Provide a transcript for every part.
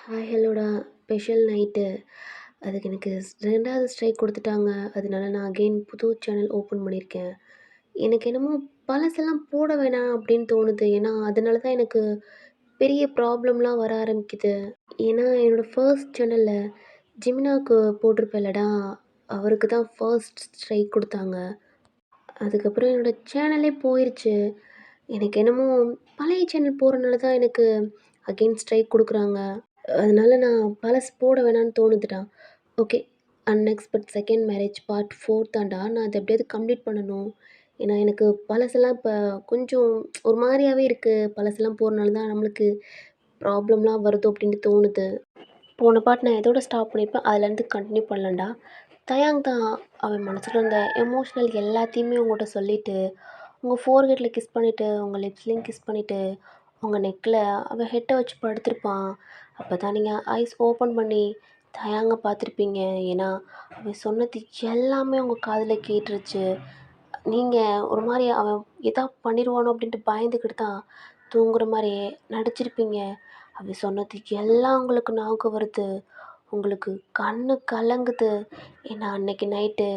Hi ஹலோடா special night அதுக்கு எனக்கு 2வது ஸ்ட்ரைக் கொடுத்துட்டாங்க. அதனால நான் அகெயின் புது சேனல் ஓப்பன் பண்ணியிருக்கேன். எனக்கு என்னமோ பழசெல்லாம் போட வேணாம் அப்படின்னு தோணுது. ஏன்னா, அதனால தான் எனக்கு பெரிய ப்ராப்ளம்லாம் வர ஆரம்பிக்குது. ஏன்னா, என்னோட ஃபர்ஸ்ட் சேனல்ல ஜிமினாக்கு போட்டிருப்பேன்லடா, அவருக்கு தான் ஃபர்ஸ்ட் ஸ்ட்ரைக் குடுத்தாங்க. அதுக்கப்புறம் என்னோட சேனலே போயிருச்சு. எனக்கு என்னமோ பழைய சேனல் போடுறனால தான் எனக்கு அகெயின் ஸ்ட்ரைக் குடுக்குறாங்க. அதனால நான் பழசு போட வேணான்னு தோணுதுடா. ஓகே. அன்எக்ஸ்பெக்ட் செகண்ட் மேரேஜ் பார்ட் 4 தான்டா. நான் அத எப்படியாவது கம்ப்ளீட் பண்ணணும். ஏன்னா எனக்கு பழசெல்லாம் இப்ப கொஞ்சம் ஒரு மாரியாவே இருக்கு. பழசெல்லாம் போடுறனால தான் நம்மளுக்கு ப்ராப்ளம்லாம் வருதோ அப்படின்னு தோணுது. போன பார்ட் நான் எதோட ஸ்டாப் பண்ணியிருப்பேன், அதுலேருந்து கன்டின்யூ பண்ணலான்டா. தயாங் தான் அவன் மனசுல இருந்த எமோஷ்னல் எல்லாத்தையுமே உங்கள்ட்ட சொல்லிட்டு, உங்க ஃபோர்ஹெட்ல கிஸ் பண்ணிட்டு, உங்க லிப்ஸ்லயும் கிஸ் பண்ணிட்டு, உங்க நெக்ல அவன் ஹெட்ட வச்சு படுத்திருப்பான். அப்ப தான் நீங்க ஐஸ் ஓப்பன் பண்ணி தயாங்க பார்த்துருப்பீங்க. ஏன்னா, அவன் சொன்னது எல்லாமே உங்க காதுல கேட்டுருச்சு. நீங்க ஒரு மாரி அவன் எதா பண்ணிருவானோ அப்படின்ட்டு பயந்துக்கிட்டு தான் தூங்குற மாரியே நடிச்சிருப்பீங்க. அவன் சொன்னது எல்லாம் உங்களுக்கு ஞாபகம் வருது. உங்களுக்கு கண்ணு கலங்குது. ஏன்னா அன்னைக்கு நைட்டு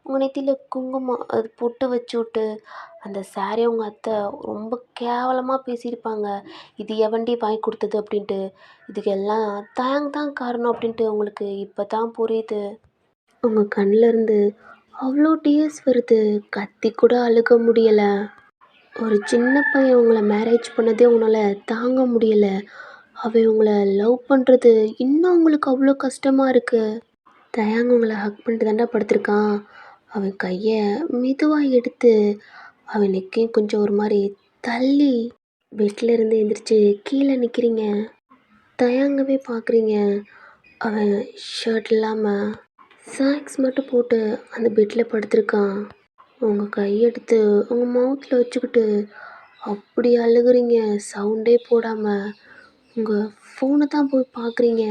உங்க நெத்தியில குங்குமம் அது பொட்டு வச்சுவுட்டு, அந்த சாரிய உங்க அத்தை ரொம்ப கேவலமா பேசியிருப்பாங்க. "இது எவன்டி வாங்கி குடுத்தது?" அப்படின்ட்டு. இதுக்கு எல்லாம் தயங் தான் காரணம் அப்படின்ட்டு உங்களுக்கு இப்ப தான் புரியுது. உங்க கண்லருந்து அவ்ளோ டீயர்ஸ் வருது. கத்தி கூட அழுக முடியல. ஒரு சின்ன பையன் உங்கள மேரேஜ் பண்ணதே உங்களால தாங்க முடியல. அவன் உங்கள லவ் பண்றது இன்னும் உங்களுக்கு அவ்ளோ கஷ்டமா இருக்கு. தயாங் உங்கள ஹக் பண்ணிட்டு தான்டா படுத்திருக்கான். அவன் கைய மெதுவா எடுத்து, அவன் நெக்கையும் கொஞ்சம் ஒரு மாரி தள்ளி, பெட்ல இருந்து எந்திரிச்சு கீழ நிக்கிறீங்க. தயாங்கவே பார்க்குறீங்க. அவன் ஷர்ட் இல்லாம சாக்ஸ் மட்டும் போட்டு அந்த பெட்ல படுத்திருக்கான். உங்க கையெடுத்து உங்க மவுத்ல வச்சுக்கிட்டு அப்படி அழுகுறீங்க சவுண்டே போடாம. உங்க ஃபோனை தான் போய் பார்க்குறீங்க.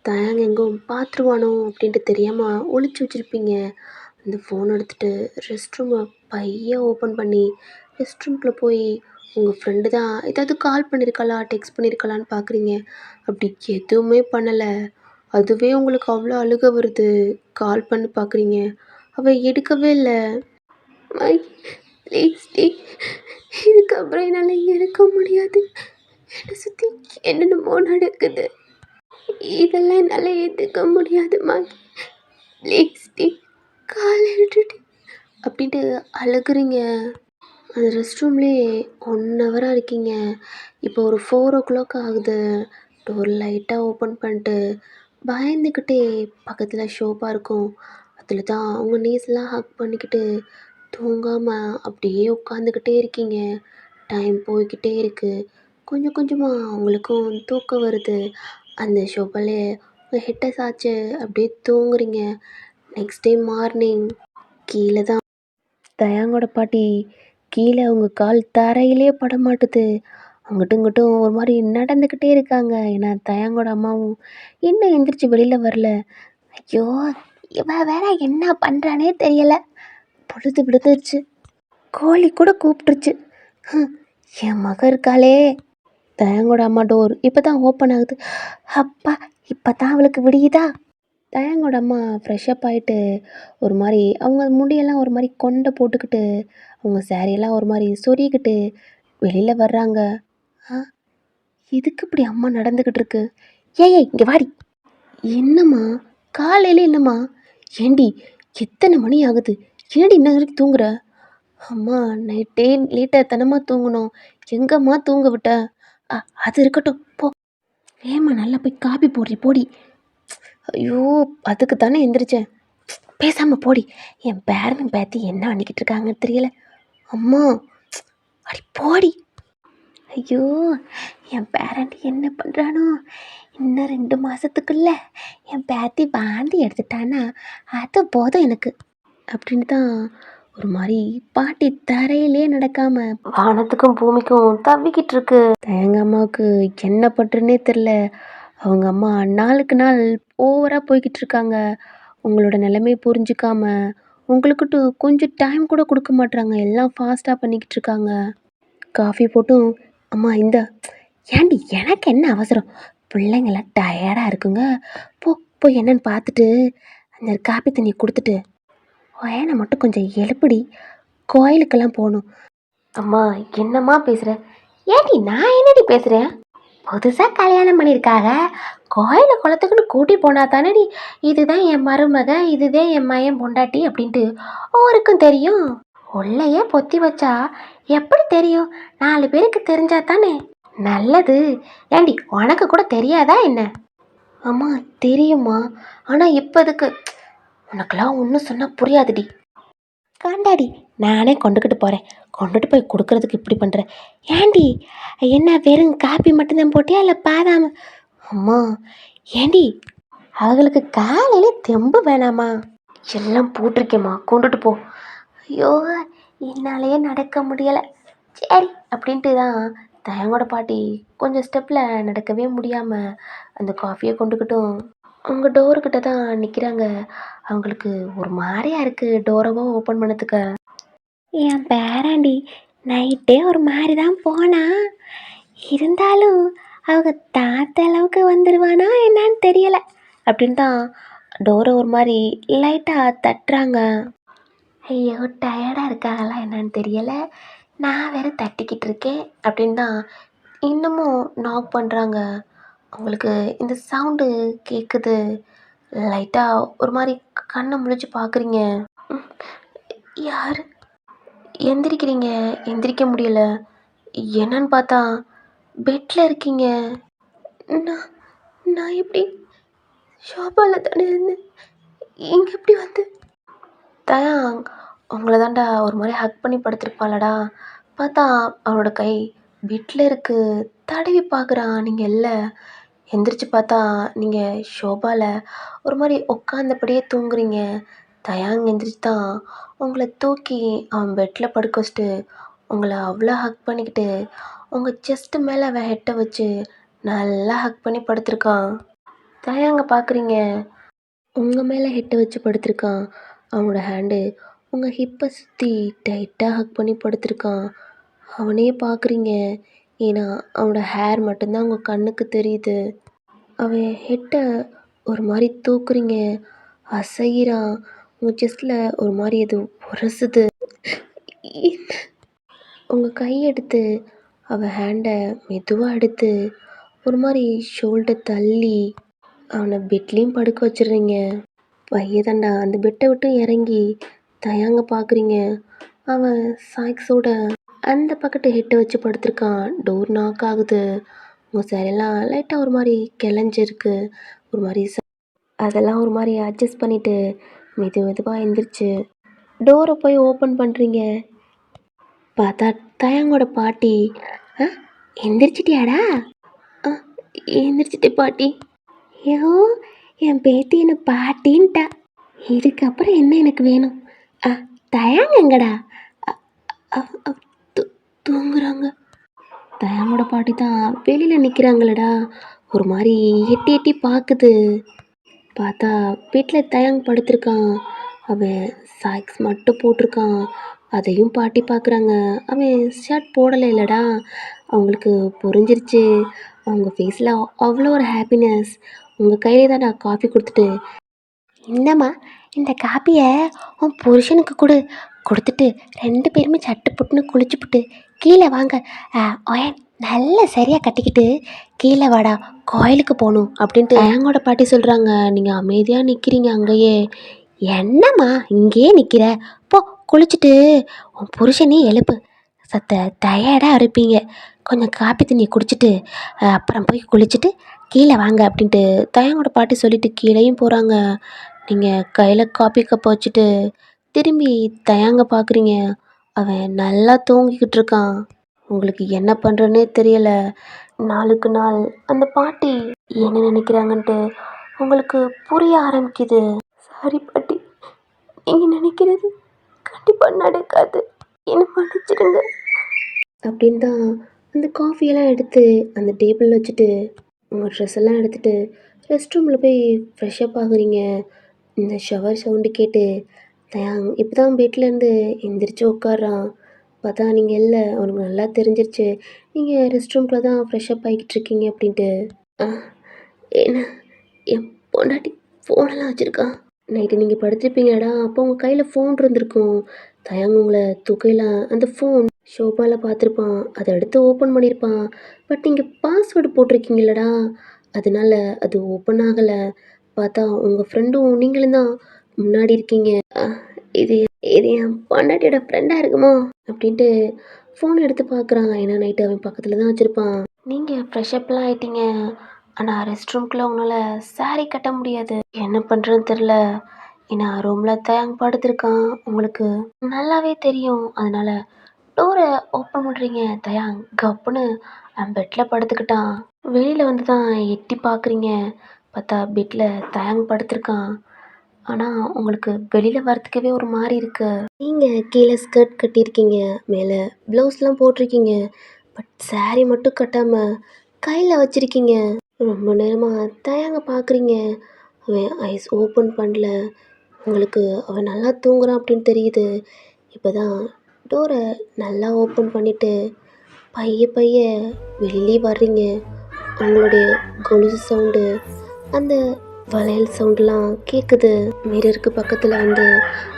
தயாங் எங்கும் பார்த்துருவானோ அப்படின்ட்டு தெரியாம ஒளிச்சு வச்சிருப்பீங்க. அந்த ஃபோன் எடுத்துட்டு ரெஸ்ட் ரூமை பைய ஓப்பன் பண்ணி ரெஸ்ட் ரூம்குள்ளே போய் உங்கள் ஃப்ரெண்டு தான் ஏதாவது கால் பண்ணியிருக்காளா டெக்ஸ்ட் பண்ணியிருக்காளான்னு பார்க்குறீங்க. அப்படி எதுவுமே பண்ணலை. அதுவே உங்களுக்கு அவ்வளோ அழுக வருது. கால் பண்ணி பார்க்குறீங்க, அவள் எடுக்கவே இல்லை. மை ப்ளீஸ் டி, இதுக்கப்புறம் என்னால் இருக்க முடியாது. என்னை சுற்றி என்னென்னமோ நடக்குது. இதெல்லாம் என்னால் ஏற்றுக்க முடியாதும்மா. ப்ளீஸ் டி, காலை விட்டுட்டு அப்படின்ட்டு அழுகுறீங்க. அந்த ரெஸ்ட் ரூம்லேயே 1 ஹவராக இருக்கீங்க. இப்போ ஒரு 4 ஆகுது. டோர் லைட்டாக ஓப்பன் பண்ணிட்டு பயந்துக்கிட்டே பக்கத்தில் ஷோபா இருக்கும். அதில் தான் உங்கள் நீஸ்லாம் ஹக் பண்ணிக்கிட்டு தூங்காமல் அப்படியே உட்காந்துக்கிட்டே இருக்கீங்க. டைம் போய்க்கிட்டே இருக்குது. கொஞ்சம் கொஞ்சமாக உங்களுக்கும் தூக்கம் வருது. அந்த ஷோபாலே உங்கள் ஹெட்டை சாய்ச்சு அப்படியே தூங்குறீங்க. நெக்ஸ்ட் டே மார்னிங் கீழே தான் தயாங்கோட பாட்டி கீழே உங்க கால் தரையிலே படமாட்டுது. அங்கிட்டும் இங்கிட்டும் ஒரு மாதிரி நடந்துக்கிட்டே இருக்காங்க. ஏன்னா தயாங்கோட அம்மாவும் இன்னும் எந்திரிச்சு வெளியில வரல. ஐயோ, இவ வேற என்ன பண்றானே தெரியல. பொழுது விடுத்துருச்சு. கோழி கூட கூப்பிட்டுருச்சு. ஹம், என் மக இருக்காளே. தயாங்கோட அம்மா டோர் இப்பதான் ஓப்பன் ஆகுது. அப்பா, இப்பதான் அவளுக்கு விடியுதா. தயாங்கோட அம்மா ஃப்ரெஷ்அப் ஆகிட்டு ஒரு மாதிரி அவங்க முடியெல்லாம் ஒரு மாதிரி கொண்டை போட்டுக்கிட்டு அவங்க சாரியெல்லாம் ஒரு மாதிரி சொருகிக்கிட்டு வெளியில் வர்றாங்க. ஆ, எதுக்கு இப்படி அம்மா நடந்துக்கிட்டு இருக்கு? ஏய் ஏய், இங்கே வாடி. என்னம்மா, காலையில் என்னம்மா? ஏண்டி, எத்தனை மணி ஆகுது? ஏண்டி இன்ன வரைக்கும் தூங்குற? அம்மா, நைட்டே லேட்டாக தனமாக தூங்கணும். எங்கம்மா தூங்க விட்ட? அது இருக்கட்டும், போ வேமா நல்லா போய் காப்பி போடுறி போடி. ஐயோ, அதுக்கு தானே எந்திரிச்சேன். பேசாமல் போடி. என் பேரனும் பேத்தி என்ன பண்ணிக்கிட்டு இருக்காங்கன்னு தெரியல. அம்மா, அடி போடி. ஐயோ, என் பேரன் என்ன பண்ணுறானோ? இன்னும் 2 மாதத்துக்குள்ள என் பேத்தி வாந்தி எடுத்துட்டானா அது போதும் எனக்கு அப்படின்னு தான் ஒரு மாதிரி பாட்டி தரையிலே நடக்காம வானத்துக்கும் பூமிக்கும் தவிக்கிட்டு இருக்கு. எங்கள் அம்மாவுக்கு என்ன பண்றதுனே தெரில. அவங்க அம்மா நாளுக்கு நாள் ஓவராக போய்கிட்டு இருக்காங்க. உங்களோட நிலைமை புரிஞ்சுக்காம உங்களுக்கிட்ட கொஞ்சம் டைம் கூட கொடுக்க மாட்றாங்க. எல்லாம் ஃபாஸ்ட்டாக பண்ணிக்கிட்டு இருக்காங்க. காஃபி போட்டும், அம்மா இந்த, ஏண்டி எனக்கு என்ன அவசரம்? பிள்ளைங்களாம் டயர்டாக இருக்குங்க. போ போய் என்னன்னு பார்த்துட்டு அந்த காப்பி தண்ணி கொடுத்துட்டு ஒயனை மட்டும் கொஞ்சம் எழுப்புடி. கோயிலுக்கெல்லாம் போகணும். அம்மா என்னம்மா பேசுகிற? ஏடி நான் என்னடி பேசுகிறேன்? புதுசாக கல்யாணம் பண்ணியிருக்காக, கோயில குளத்துக்குன்னு கூட்டி போனா தானடி இதுதான் என் மருமக, இதுதான் என் மயன் பொண்டாட்டி அப்படின்ட்டு ஊருக்கும் தெரியும். உள்ளேயே பொத்தி வச்சா எப்படி தெரியும்? 4 பேருக்கு தெரிஞ்சா தானே நல்லது. ஏண்டி உனக்கு கூட தெரியாதா என்ன? அம்மா தெரியுமா, ஆனால் இப்போதுக்கு உனக்கெல்லாம் ஒன்றும் சொன்னால் புரியாதுடி. காண்டாடி நானே கொண்டுக்கிட்டு போகிறேன். கொண்டுட்டு போய் கொடுக்கறதுக்கு இப்படி பண்ணுறேன். ஏண்டி என்ன வெறும் காப்பி மட்டும்தான் போட்டியா இல்லை பாதாம்? அம்மா ஏண்டி அவங்களுக்கு காலையில தெம்பு வேணாமா? எல்லாம் போட்டிருக்கேம்மா, கொண்டுட்டு போ. ஐயோ என்னாலேயே நடக்க முடியலை. சரி அப்படின்ட்டு தான் தயங்கோட பாட்டி கொஞ்சம் ஸ்டெப்பில் நடக்கவே முடியாமல் அந்த காஃபியை கொண்டுக்கிட்டும் அவங்க டோருக்கிட்ட தான் நிற்கிறாங்க. அவங்களுக்கு ஒரு மாதிரியா இருக்குது டோரவோ ஓப்பன் பண்ணதுக்கு. என் பேராண்டி நைட்டே ஒரு மாதிரி தான் போனா, இருந்தாலும் அவங்க தாத்த அளவுக்கு வந்துடுவானா என்னன்னு தெரியலை அப்படின்னு தான் டோரை ஒரு மாதிரி லைட்டாக தட்டுறாங்க. ஐயோ டயர்டாக இருக்காங்களா என்னன்னு தெரியலை, நான் வேற தட்டிக்கிட்டு இருக்கேன் அப்படின்னு தான் இன்னமும் நாக் பண்ணுறாங்க. அவங்களுக்கு இந்த சவுண்டு கேட்குது. லைட்டாக ஒரு மாதிரி கண்ணை முழிச்சு பார்க்குறீங்க. யார்? எந்திரிக்கிறீங்க, எந்திரிக்க முடியல. என்னன்னு பார்த்தா பெட்டில் இருக்கீங்க. நான் நான் எப்படி ஷாப்பாவில் தானே இருந்தேன், இங்கே எப்படி வந்து? தயாங் உங்களை தாண்டா ஒரு மாதிரி ஹக் பண்ணி படுத்திருப்பாளடா, பார்த்தா அவளோட கை பெட்டில் இருக்கு. தடவி பார்க்குறான், நீங்கள் இல்லை. எந்திரிச்சு பார்த்தா நீங்கள் ஷோபாவில் ஒரு மாதிரி உட்காந்தபடியே தூங்குறீங்க. தயாங் எந்திரிச்சு தான் உங்களை தூக்கி அவன் பெட்டில் படுக்க வச்சுட்டு உங்களை அவ்வளோ ஹக் பண்ணிக்கிட்டு உங்கள் செஸ்ட்டு மேலே அவன் ஹெட்டை வச்சு நல்லா ஹக் பண்ணி படுத்திருக்கான். தயாங்க பார்க்குறீங்க, உங்கள் மேலே ஹெட்டை வச்சு படுத்திருக்கான். அவனோட ஹேண்டு உங்கள் ஹிப்பை சுற்றி டைட்டாக ஹக் பண்ணி படுத்திருக்கான். அவனையே பார்க்குறீங்க, ஏன்னா அவனோட ஹேர் மட்டும்தான் உங்கள் கண்ணுக்கு தெரியுது. அவன் ஹெட்டை ஒரு மாதிரி தூக்குறீங்க, அசைகிறான். உங்கள் செஸ்டில் ஒரு மாதிரி எது உரசுது. உங்கள் கையெடுத்து அவன் ஹேண்டை மெதுவாக எடுத்து ஒரு மாதிரி ஷோல்டர் தள்ளி அவனை பெட்லேயும் படுக்க வச்சிடுறீங்க. பையதாண்டா அந்த பெட்டை விட்டு இறங்கி தயாங்க பார்க்குறீங்க. அவன் சாக்ஸோட அந்த பக்கத்து ஹெட்டை வச்சு படுத்திருக்கான். டோர் நாக் ஆகுது. உங்கள் சேலையெல்லாம் லைட்டாக ஒரு மாதிரி கிளஞ்சிருக்கு. ஒரு மாதிரி அதெல்லாம் ஒரு மாதிரி அட்ஜஸ்ட் பண்ணிவிட்டு மெதுவாக எந்திரிச்சு டோரை போய் ஓப்பன் பண்ணுறீங்க. பார்த்தா தயாங்கோட பாட்டி. ஆ எந்திரிச்சிட்டியாடா? ஆ எந்திரிச்சிட்டே பாட்டி. ஐயோ என் பேத்தி என்ன பாட்டின்ட்டா, இதுக்கப்புறம் என்ன எனக்கு வேணும்? தயாங்க எங்கடா? தூங்குறாங்க. தயாங்கோட பாட்டி தான் வெளியில் நிற்கிறாங்களடா. ஒரு மாதிரி எட்டி எட்டி பார்க்குது. பார்த்தா வீட்டில் தயாங் படுத்திருக்கான். அவன் சாக்ஸ் மட்டும் போட்டிருக்கான். அதையும் பாட்டி பார்க்குறாங்க. அவன் ஷர்ட் போடலை இல்லைடா. அவங்களுக்கு புரிஞ்சிருச்சு. அவங்க ஃபேஸில் அவ்வளோ ஒரு ஹாப்பினஸ். உங்கள் கையிலே தான் நான் காஃபி கொடுத்துட்டு, இந்தம்மா இந்த காப்பியை உன் புருஷனுக்கு கொடுத்துட்டு 2 பேருமே சட்டு புட்டுன்னு குளிச்சுப்புட்டு கீழே வாங்க. ஒயன் நல்லா சரியாக கட்டிக்கிட்டு கீழே வாடா, கோயிலுக்கு போகணும் அப்படின்ட்டு எங்களோட பாட்டி சொல்கிறாங்க. நீங்கள் அமைதியாக நிற்கிறீங்க அங்கேயே. என்னம்மா இங்கேயே நிற்கிற? போ குளிச்சுட்டு உன் புருஷனே எழுப்பு. டயர்டாக இருப்பீங்க, கொஞ்சம் காப்பி தண்ணி குடிச்சிட்டு அப்புறம் போய் குளிச்சுட்டு கீழே வாங்க அப்படின்ட்டு தயங்கோட பாட்டி சொல்லிவிட்டு கீழேயும் போகிறாங்க. நீங்கள் கையில் காப்பி கப்பை வச்சுட்டு திரும்பி தயாங்க பார்க்குறீங்க. அவன் நல்லா தூங்கிக்கிட்டு இருக்கான். உங்களுக்கு என்ன பண்ணுறன்னே தெரியலை. நாளுக்கு நாள் அந்த பாட்டி என்ன நினைக்கிறாங்கன்ட்டு உங்களுக்கு புரிய ஆரம்பிக்குது. சாரி பாட்டி, நீங்கள் நினைக்கிறது கண்டிப்பாக நடக்காது, என்ன மன்னிச்சிடுங்க அப்படின்னு தான் அந்த காஃபியெல்லாம் எடுத்து அந்த டேபிளில் வச்சுட்டு உங்கள் ட்ரெஸ் எல்லாம் எடுத்துகிட்டு ரெஸ்ட் ரூமில் போய் ஃப்ரெஷ்அப் ஆகுறீங்க. இந்த ஷவர் சவுண்டு கேட்டு தயாங் இப்போ தான் பெட்லேருந்து எந்திரிச்சு உட்காடுறான். பார்த்தா நீங்கள் இல்லை, அவனுக்கு நல்லா தெரிஞ்சிருச்சு நீங்கள் ரெஸ்ட் ரூம்குள்ளே தான் ஃப்ரெஷ்அப் ஆகிக்கிட்டு இருக்கீங்க அப்படின்ட்டு. என்ன என் பொண்டாட்டி ஃபோனெல்லாம் வச்சுருக்கா. நைட்டு நீங்கள் படுத்திருப்பீங்களாடா, அப்போ உங்கள் கையில் ஃபோன் இருந்திருக்கும். தயங்கு உங்களை தூக்கையில அந்த ஃபோன் ஷோபால பார்த்துருப்பான். அதை எடுத்து ஓப்பன் பண்ணியிருப்பான். பட் நீங்கள் பாஸ்வேர்டு போட்டிருக்கீங்களடா, அதனால அது ஓப்பன் ஆகலை. பார்த்தா உங்கள் ஃப்ரெண்டும் நீங்களும் தான் முன்னாடி இருக்கீங்க. அ இது இது என் பொண்டாட்டியோட ஃப்ரெண்டா இருக்குமோ அப்படின்ட்டு ஃபோன் எடுத்து பார்க்குறான். ஏன்னா நைட்டு அவன் பக்கத்தில் தான் வச்சுருப்பான். நீங்கள் ஃப்ரெஷ்அப்லாம் ஆயிட்டீங்க. ஆனால் ரெஸ்ட் ரூம்குள்ளே உங்களால் சாரி கட்ட முடியாது. என்ன பண்ணுறதுன்னு தெரில. ஏன்னா ரூமில் தயங்க படுத்திருக்கான். உங்களுக்கு நல்லாவே தெரியும். அதனால் டோரை ஓப்பன் பண்ணுறீங்க. தயாங் கப்புன்னு அவன் பெட்டில் படுத்துக்கிட்டான். வெளியில் வந்து தான் எட்டி பார்க்குறீங்க. பார்த்தா பெட்டில் தயங் படுத்திருக்கான். ஆனால் உங்களுக்கு வெளியில் வரத்துக்கவே ஒரு மாதிரி இருக்கு. நீங்கள் கீழே ஸ்கர்ட் கட்டியிருக்கீங்க, மேலே ப்ளவுஸ்லாம் போட்டிருக்கீங்க. பட் saree மட்டும் கட்டாமல் கையில் வச்சுருக்கீங்க. ரொம்ப நேரமாக தயங்க பார்க்குறீங்க. அவன் ஐஸ் ஓப்பன் பண்ணல. உங்களுக்கு அவன் நல்லா தூங்குறான் அப்படின்னு தெரியுது. இப்போ தான் டோரை நல்லா ஓப்பன் பண்ணிவிட்டு பைய பைய வெளியே வர்றீங்க. உங்களுடைய கொலுசு சவுண்டு, அந்த வளையல் சவுண்டுலாம் கேட்குது. மிரருக்கு பக்கத்தில் வந்து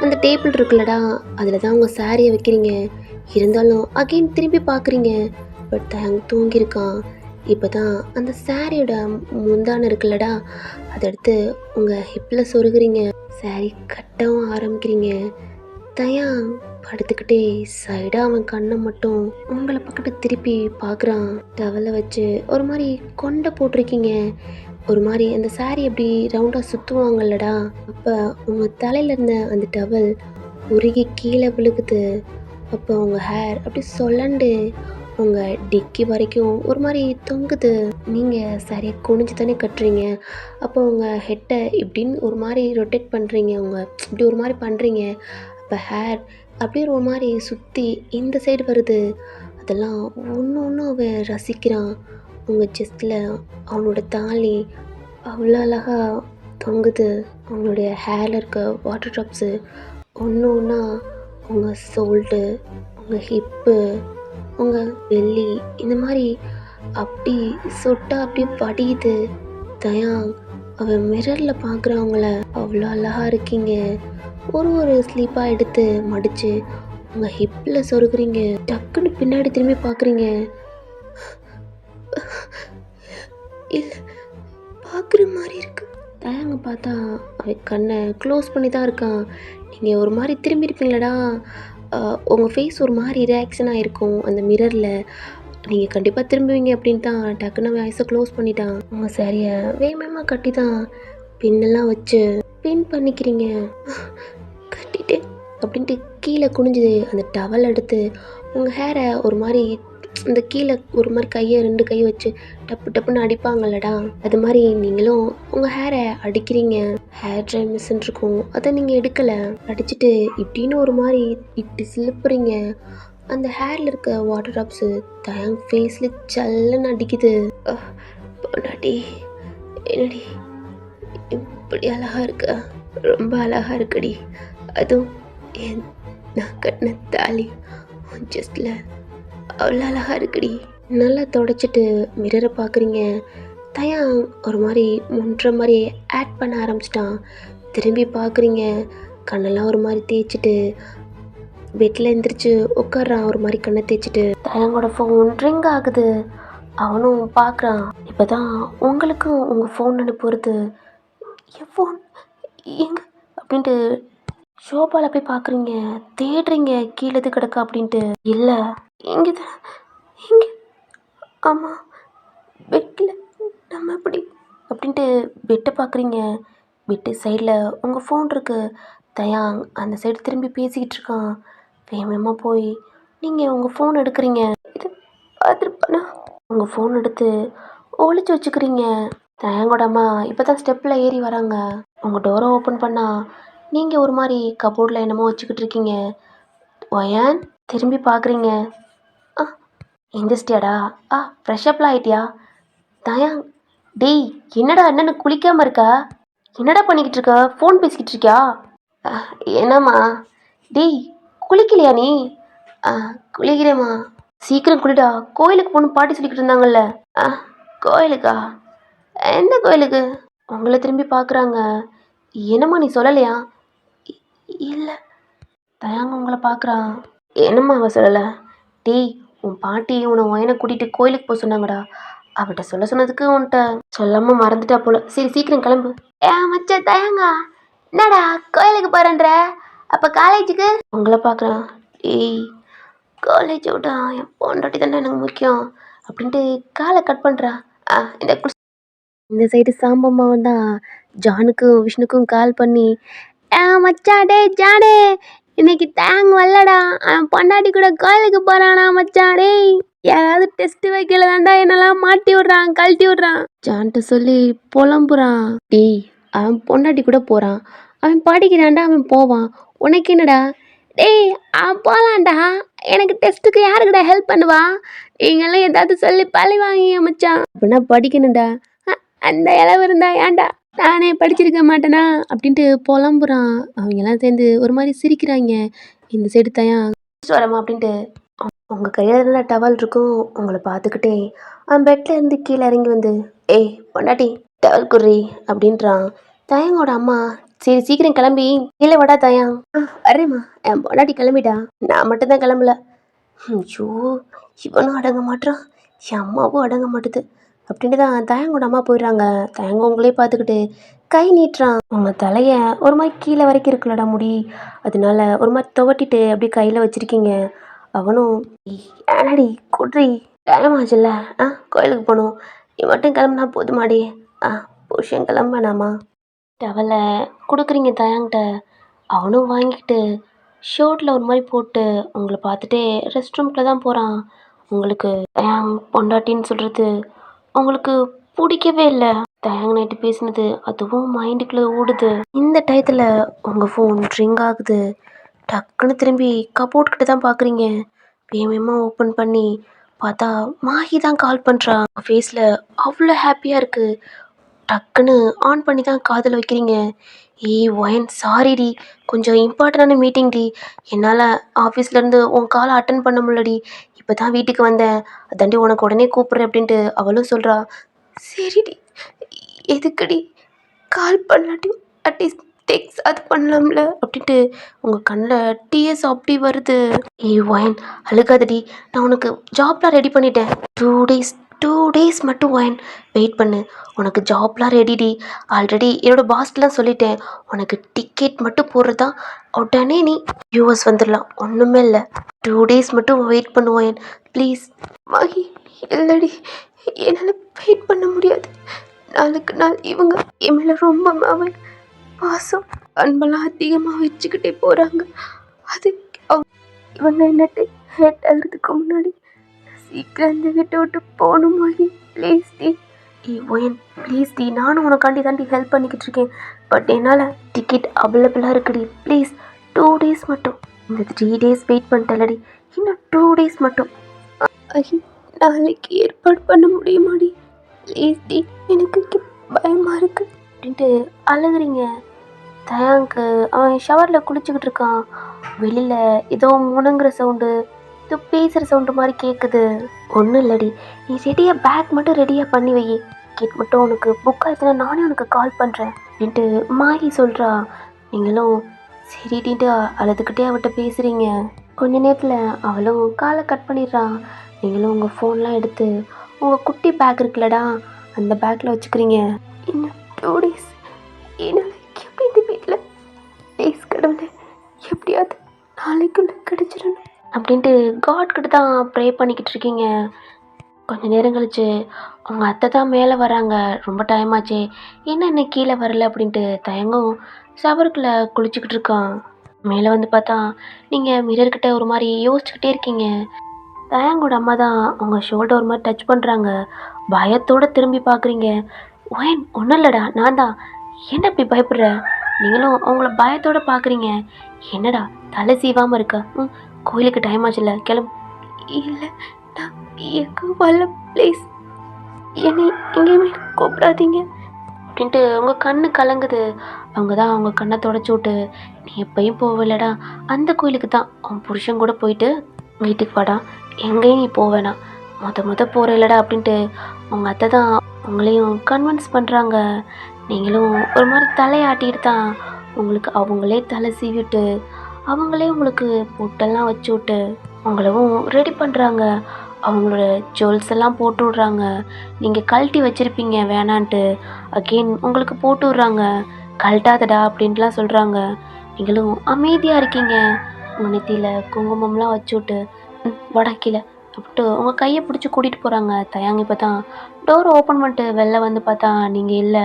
அந்த டேபிள் இருக்குல்லடா, அதில் தான் உங்கள் சாரியை வைக்கிறீங்க. இருந்தாலும் அகைன் திரும்பி பார்க்குறீங்க. பட் தயங் தூங்கியிருக்கான். இப்போ தான் அந்த சாரியோட முந்தானை இருக்குல்லடா, அதை எடுத்து உங்கள் ஹிப்பில் சொருகிறீங்க. சாரி கட்டவும் ஆரம்பிக்கிறீங்க. தயாங் படுத்துக்கிட்டே சைடாக அவன் கண்ணை மட்டும் உங்களை பக்கத்து திருப்பி பார்க்குறான். டவலை வச்சு ஒரு மாதிரி கொண்டை போட்டிருக்கீங்க. ஒரு மாதிரி அந்த சாரி எப்படி ரவுண்டாக சுற்றுவாங்கல்லடா, அப்போ உங்கள் தலையில் இருந்த அந்த டவல் உருகி கீழே விழுகுது. அப்போ உங்கள் ஹேர் அப்படி சொல்லண்டு உங்கள் டிக்கி வரைக்கும் ஒரு மாதிரி தொங்குது. நீங்கள் சரியாக குனிஞ்சு தானே கட்டுறீங்க. அப்போ உங்கள் ஹெட்டை இப்படின்னு ஒரு மாதிரி ரொட்டேட் பண்ணுறீங்க. இப்படி ஒரு மாதிரி பண்ணுறீங்க. அப்போ ஹேர் அப்படியே ஒரு மாதிரி சுற்றி இந்த சைடு வருது. அதெல்லாம் ஒன்று ஒன்று அவன் ரசிக்கிறான். உங்கள் செஸ்டில் அவனோட தாலி அவ்வளோ அழகாக தொங்குது. அவங்களுடைய ஹேரில் இருக்க வாட்டர் ட்ராப்ஸு ஒன்று ஒன்றா உங்கள் ஷோல்டு, உங்கள் ஹிப்பு, உங்கள் பெல்லி இந்த மாதிரி அப்படி சொட்டா அப்படியே வடியுது. தயாங் அவன் மிரரில் பார்க்குறவங்கள அவ்வளோ அழகாக இருக்கீங்க. ஒரு ஸ்லீப்பாக எடுத்து மடித்து உங்கள் ஹிப்பில் சொருகிறீங்க. டக்குன்னு பின்னாடி திரும்பி பார்க்குறீங்க. இல்லை, பார்க்குற மாதிரி இருக்கு. தயங்க பார்த்தா அவன் கண்ணை க்ளோஸ் பண்ணி தான் இருக்கான். நீங்கள் ஒரு மாதிரி திரும்பி இருப்பீங்களடா, உங்கள் ஃபேஸ் ஒரு மாதிரி ரியாக்ஷனாக இருக்கும் அந்த மிரரில். நீங்கள் கண்டிப்பாக திரும்புவீங்க அப்படின்னு தான் டக்குன்னு அவன் ஐஸை க்ளோஸ் பண்ணிட்டான். உங்கள் சாரியை வேகமாக கட்டி தான் பின்னெல்லாம் வச்சு பின் பண்ணிக்கிறீங்க. கட்டிட்டு அப்படின்ட்டு கீழே குனிஞ்சு அந்த டவல் எடுத்து உங்கள் ஹேரை ஒரு மாதிரி இந்த கீழே ஒரு மாதிரி கையை 2 கை வச்சு டப்பு டப்புன்னு அடிப்பாங்கல்லடா, அது மாதிரி நீங்களும் உங்கள் ஹேரை அடிக்கிறீங்க. ஹேர் ட்ரை மிஷின் இருக்கும், அதை நீங்கள் எடுக்கலை. அடிச்சுட்டு இப்படின்னு ஒரு மாதிரி இப்படி சிலுப்புறீங்க. அந்த ஹேரில் இருக்க வாட்டர் ட்ராப்ஸு தயங் ஃபேஸில் சல்லுன்னு அடிக்குது. பொண்டாட்டி என்னடி இப்படி அழகாக இருக்க, ரொம்ப அழகாக இருக்குடி. அதுவும் நான் கட்டின தாலி ஜஸ்டில் அவ்வளோ அழகாக இருக்குடி. நல்லா தொடச்சிட்டு மிரரை பார்க்குறீங்க. தயாங் ஒரு மாதிரி முன்ற மாதிரி ஆட் பண்ண ஆரம்பிச்சிட்டான். திரும்பி பார்க்குறீங்க. கண்ணெல்லாம் ஒரு மாதிரி தேய்ச்சிட்டு பெட்டில் எழுந்திரிச்சு உட்காடுறான். ஒரு மாதிரி கண்ணை தேய்ச்சிட்டு தயாங்கோட ஃபோன் ரிங் ஆகுது. அவனும் பார்க்குறான். இப்போ தான் உங்களுக்கும் உங்கள் ஃபோன் அனுப்புறது. என் ஃபோன் எங்கே அப்படின்ட்டு ஷோபாவில் போய் பார்க்குறீங்க. தேடுறீங்க கீழே எது கிடக்கா அப்படின்ட்டு. இல்லை, இங்கே தான், இங்கே, ஆமாம் பெட்டில், நம்ம எப்படி அப்படின்ட்டு பெட்டை பார்க்குறீங்க. பெட்டு சைடில் உங்கள் ஃபோன் இருக்குது. தயாங் அந்த சைடு திரும்பி பேசிக்கிட்டு இருக்கான். வேகமாக போய் நீங்கள் உங்கள் ஃபோன் எடுக்கிறீங்க. இது பார்த்துருப்பானா, உங்கள் ஃபோன் எடுத்து ஒளிச்சு வச்சுக்கிறீங்க. தயாங்கோட அம்மா இப்போ தான் ஸ்டெப்பில் ஏறி வராங்க. உங்கள் டோரை ஓப்பன் பண்ணால் நீங்கள் ஒரு மாதிரி கபோர்டில் என்னமோ வச்சுக்கிட்டு இருக்கீங்க. ஒயன் திரும்பி பார்க்குறீங்க. ஆ எந்திரிச்சிட்டியாடா? ஃப்ரெஷ்அப்லாம் ஆகிட்டியா? தயாங் டேய், என்னடா என்னென்னு குளிக்காமல் இருக்கா? என்னடா பண்ணிக்கிட்டு இருக்க? ஃபோன் பேசிக்கிட்டு இருக்கியா? என்னம்மா? டேய், குளிக்கலையா நீ? குளிக்கிறேம்மா. சீக்கிரம் குளிடா, கோயிலுக்கு போகணும் பாட்டி சொல்லிக்கிட்டு இருந்தாங்கல்ல. கோயிலுக்கா? எந்த கோயிலுக்கு? உங்கள திரும்பி பார்க்குறாங்க. என்னம்மா நீ சொல்லலையா? இ இல்ல. தயங்க உங்கள பார்க்குறான். என்னம்மா அவ சொல்லல? டேய் உன் பாட்டி உன்ன ஒயன கூட்டிட்டு கோயிலுக்கு சொன்னாங்கடா. அவட்ட சொன்னதுக்கு உன்ட்ட சொல்லாம மறந்துட்டா போல. சரி சீக்கிரம் கிளம்பு. மச்சான் தயங்கா. என்னடா கோயிலுக்கு போறேன்ற? அப்ப காலேஜுக்கு? உங்கள பார்க்குறான். ஏய் காலேஜ விட என் பொண்டாட்டி தானே எனக்கு முக்கியம். அப்படின்ட்டு கால கட் பண்றா. இந்த இந்த சைடு சாம்பம்மாவன் தான் ஜானுக்கும் விஷ்ணுக்கும் கால் பண்ணி மச்சான் டேய் ஜானு இன்னைக்கு தேங் வரலடா அவன் பொண்டாட்டி கூட கோயிலுக்கு போறானா மச்சான் டேய் யாராவது டெஸ்ட் வைக்கல தாண்டா என்னெல்லாம் மாட்டி விடுறான் கழட்டி விடுறான் ஜான்கிட்ட சொல்லி புலம்புறான். டேய் அவன் பொண்டாட்டி கூட போறான், அவன் படிக்கிறான்டா, அவன் போவான், உனக்கு என்னடா? டேய் அவன் போலான்டா, எனக்கு டெஸ்ட்டுக்கு யாருக்குடா ஹெல்ப் பண்ணுவா? நீங்களாம் ஏதாவது சொல்லி பழி வாங்கிய மச்சான். அப்படின்னா படிக்கணும்டா. அந்த இளவு இருந்தா ஏன்டா நானே படிச்சிருக்க மாட்டேனா அப்படின்ட்டு புலம்புறான். அவங்கெல்லாம் சேர்ந்து ஒரு மாதிரி சிரிக்கிறாங்க. இந்த சைடு தயான் வரமா அப்படின்ட்டு உங்கள் கையில் என்ன டவல் இருக்கும் உங்களை பார்த்துக்கிட்டே அவன் பெட்டில் இருந்து கீழே இறங்கி வந்து ஏய் பொண்டாட்டி டவல் குர்ரி அப்படின்றான். தயங்கோட அம்மா சரி சீக்கிரம் கிளம்பி கீழே வடா தயான். வரேம்மா என் பொண்டாட்டி கிளம்பிட்டா, நான் மட்டும்தான் கிளம்பல. ஐயோ இவனும் அடங்க மாட்டான், என் அம்மாவும் அடங்க மாட்டுது அப்படின்ட்டு தான் தயங்கோட அம்மா போயிடுறாங்க. தயங்க உங்களே பார்த்துக்கிட்டு கை நீட்டுறான். அவங்க தலையை ஒரு மாதிரி கீழே வரைக்கும் இருக்குல்லடா முடி, அதனால ஒரு மாதிரி துவட்டிட்டு அப்படியே கையில் வச்சுருக்கீங்க. அவனும் ஏனாடி குட்ரி டைம் ஆச்சுல்ல, கோயிலுக்கு போகணும், நீ மட்டும் கிளம்புனா போதுமாடி, புருஷன் கிளம்புனாமா டவலை கொடுக்குறீங்க தயாங்கிட்ட. அவனும் வாங்கிட்டு ஷோட்டில் ஒரு மாதிரி போட்டு உங்களை பார்த்துட்டே ரெஸ்ட் ரூம்குள்ளே தான் போகிறான். உங்களுக்கு தயாங் பொண்டாட்டின்னு சொல்கிறது உங்களுக்கு பிடிக்கவே இல்லை. தயாங் நைட்டு பேசினது அதுவும் மைண்டுக்குள்ளே ஓடுது. இந்த டயத்தில் உங்கள் ஃபோன் ரிங் ஆகுது. டக்குன்னு திரும்பி கபோர்ட்கிட்ட தான் பார்க்குறீங்க. வேகமாக ஓப்பன் பண்ணி பார்த்தா மாஹி தான் கால் பண்ணுறான். ஃபேஸில் அவ்வளோ ஹாப்பியாக இருக்குது. டக்குன்னு ஆன் பண்ணி தான் காதில் வைக்கிறீங்க. ஏய் ஒயன் சாரிடி, கொஞ்சம் இம்பார்ட்டண்டான மீட்டிங் டி, என்னால் ஆஃபீஸ்லேருந்து உன் காலை அட்டன் பண்ண முடியலடி, இப்போ தான் வீட்டுக்கு வந்தேன், அதாண்டி உனக்கு உடனே கூப்பிட்றேன் அப்படின்ட்டு அவளும் சொல்கிறா. சரிடி எதுக்குடி கால் பண்ணாட்டி அட்லீஸ்ட் டெக்ஸ்ட் அது பண்ணலாம்ல அப்படின்ட்டு உங்கள் கண்ணில் டிஎஸ் அப்படி வருது. ஏய் ஒயன் அழுகாதடி, நான் உனக்கு ஜாப்லாம் ரெடி பண்ணிட்டேன். 2 டேஸ் மட்டும் ஒயன் வெயிட் பண்ணு, உனக்கு ஜாப்லாம் ரெடிடி. ஆல்ரெடி என்னோடய பாஸ்க்கெலாம் சொல்லிட்டேன், உனக்கு டிக்கெட் மட்டும் போடுறதா உடனே நீ யூஎஸ் வந்துடலாம், ஒன்றுமே இல்லை. 2 டேஸ் மட்டும் வெயிட் பண்ணுவோம் ப்ளீஸ். மாஹி இல்லடி, என்னால் வெயிட் பண்ண முடியாது. நாளுக்கு நாள் இவங்க என் மேலே ரொம்ப பாசம் அன்பெல்லாம் அதிகமாக வச்சுக்கிட்டே போகிறாங்க. அது இவங்க என்னட்டு ஹேட் ஆகிறதுக்கு முன்னாடி சீக்கிரம் இந்த வீட்டை விட்டு போகணும் மாஹி ப்ளீஸ் டி. ஒயன் ப்ளீஸ் டி, நானும் உனக்காண்டி தாண்டி ஹெல்ப் பண்ணிக்கிட்டு இருக்கேன், பட் என்னால் டிக்கெட் அவைலபிளாக இருக்குடி ப்ளீஸ். 2 டேஸ் மட்டும், இந்த 3 டேஸ் வெயிட் பண்ணிட்டலடி, இன்னும் 2 டேஸ் மட்டும். நாளைக்கு ஏற்பாடு பண்ண முடியுமாடி ப்ளீஸ் டி, எனக்கு பயமாக இருக்குது அப்படின்ட்டு அழுகுறீங்க. தயாங்க்கு அவன் ஷவரில் குளிச்சுக்கிட்டு இருக்கான். வெளியில் ஏதோ முணங்குற சவுண்டு, ஏதோ பேசுகிற சவுண்டு மாதிரி கேட்குது. ஒன்றும் இல்லடி, நீ ரெடியாக பேக் மட்டும் ரெடியாக பண்ணி வை, டிக்கெட் மட்டும் உனக்கு புக் ஆகிடுச்சுன்னா நானே உனக்கு கால் பண்ணுறேன் அப்படின்ட்டு மாஹி சொல்கிறா. நீங்களும் சரிடின்ட்டு அழுதுகிட்டே அவட்ட பேசுகிறீங்க. கொஞ்ச நேரத்தில் அவளும் காலை கட் பண்ணிடுறான். நீங்களும் உங்கள் ஃபோன்லாம் எடுத்து உங்கள் குட்டி பேக் இருக்குல்லடா அந்த பேக்கில் வச்சுக்கிறீங்க. இன்னும் 2 டேஸ் என்னால் எப்படி இந்த வீட்டில் டேஸ் கடவுளை எப்படியாவது நாளைக்குள்ளே கிடச்சிடணும் அப்படின்ட்டு காட்கிட்ட தான் ப்ரே பண்ணிக்கிட்டு இருக்கீங்க. கொஞ்சம் நேரம் கழிச்சு அவங்க அத்தை தான் மேலே வராங்க. ரொம்ப டைம் ஆச்சு, என்ன இன்னும் கீழே வரல அப்படின்ட்டு தயங்கும் ஷவருக்குள்ளே குளிச்சுக்கிட்டு இருக்கான். மேலே வந்து பார்த்தா நீங்கள் மிரர்கிட்ட ஒரு மாதிரி யோசிச்சுக்கிட்டே இருக்கீங்க. தயங்கோட அம்மா தான் அவங்க ஷோல்டர் ஒரு மாதிரி டச் பண்ணுறாங்க. பயத்தோடு திரும்பி பார்க்குறீங்க. ஒயன் ஒன்றும் இல்லைடா, நான் தான், என்ன இப்படி பயப்படுற? நீங்களும் அவங்கள பயத்தோடு பார்க்குறீங்க. என்னடா தலை சீவாமல் இருக்க? கோயிலுக்கு டைம் ஆச்சுல்ல, கிளம்பு. இல்லை நான் எங்கே வரல ப்ளீஸ், என்னை எங்கேயுமே கூப்பிடாதீங்க அப்படின்ட்டு உங்கள் கண்ணு கலங்குது. அவங்க தான் அவங்க கண்ணை தொடச்சி விட்டு நீ எப்பயும் போகலடா, அந்த கோயிலுக்கு தான் அவன் புருஷன் கூட போயிட்டு வீட்டுக்கு வாடா, எங்கேயும் நீ போவேணா, மொத போகிற இல்லடா அப்படின்ட்டு உங்கள் அத்தை தான் உங்களையும் கன்வின்ஸ் பண்ணுறாங்க. நீங்களும் ஒரு மாதிரி தலையாட்டிட்டு தான் உங்களுக்கு அவங்களே தலை சீவிட்டு அவங்களே உங்களுக்கு பொட்டெல்லாம் வச்சு விட்டு உங்களவும் ரெடி பண்ணுறாங்க. அவங்களோட ஜுவல்ஸ் எல்லாம் போட்டு விட்றாங்க. நீங்கள் கழட்டி வச்சுருப்பீங்க வேணான்ட்டு அகெயின் உங்களுக்கு போட்டு விட்றாங்க. கழட்டாதடா அப்படின்ட்டுலாம் சொல்கிறாங்க. நீங்களும் அமைதியாக இருக்கீங்க. உங்கள் நெத்தியில் குங்குமம்லாம் வச்சு விட்டு வடா கீழே அப்படின்ட்டு உங்கள் கையை பிடிச்சி கூட்டிகிட்டு போகிறாங்க. தயாங்க இப்போ தான் டோர் ஓப்பன் பண்ணிட்டு வெளில வந்து பார்த்தா நீங்கள் இல்லை.